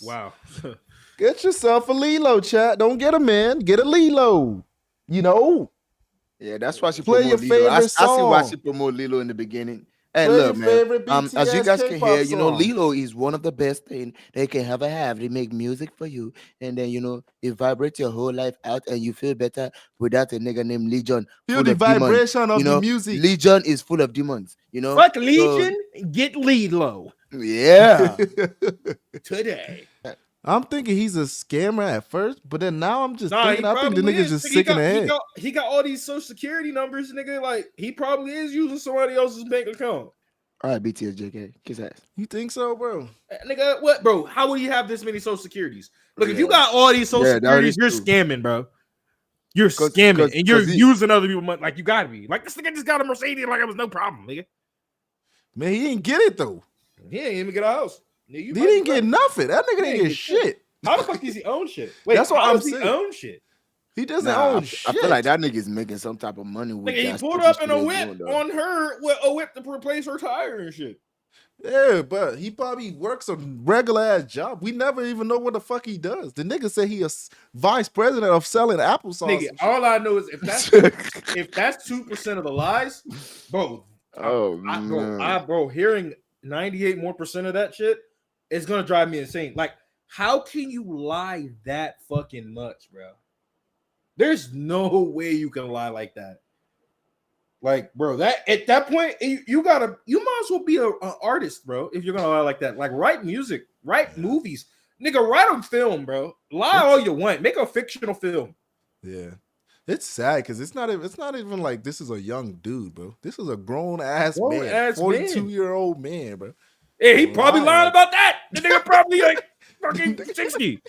Wow. Get yourself a Lilo, chat. Don't get a man. Get a Lilo. You know? Yeah, that's why she Play promote your Lilo. I favorite see why song. she promote Lilo in the beginning. Hey, Play look, your man. favorite As you BTS guys can K-pop hear, song. Lilo is one of the best things they can ever have. They make music for you, and then it vibrates your whole life out, and you feel better without a nigga named Legion. Feel full the of demons. vibration of the music. Legion is full of demons. Fuck Legion, get Lilo Yeah. today. I'm thinking he's a scammer at first, but then now I'm just Nah, thinking, I think the probably nigga's is. just Nigga, sick in the head. He got all these social security numbers, nigga. Like he probably is using somebody else's bank account. All right, BTS JK, kiss ass. You think so, bro? Nigga, what, bro? How would you have this many social securities? Look, if you Yeah. got all these social Yeah, that securities, is you're true. scamming, bro. You're scamming and you're using other people's money. Like you gotta be. Like this nigga just got a Mercedes like it was no problem, nigga. Man, he didn't get it though. He didn't even get a house. He didn't get nothing. That nigga didn't get shit. How the fuck does he own shit? Wait, that's what I'm saying. He own shit. He doesn't own shit. I feel like that nigga's making some type of money with Nigga, he pulled up in a whip on her with a whip to replace her tire and shit. Yeah, but he probably works a regular ass job. We never even know what the fuck he does. The nigga said he is vice president of selling applesauce. Nigga, all I know is if that's 2% of the lies, bro. Bro, hearing 98% more of that shit is gonna drive me insane. Like, how can you lie that fucking much, bro? There's no way you can lie like that. Like, bro, that at that point, you might as well be an artist, bro. If you're gonna lie like that, like write music, write movies, nigga, write a film, bro. Lie all you want, make a fictional film. Yeah, it's sad because it's not even like this is a young dude, bro. This is a grown ass man, 42-year-old man, bro. Yeah, he probably lied about that. The nigga probably like fucking 60.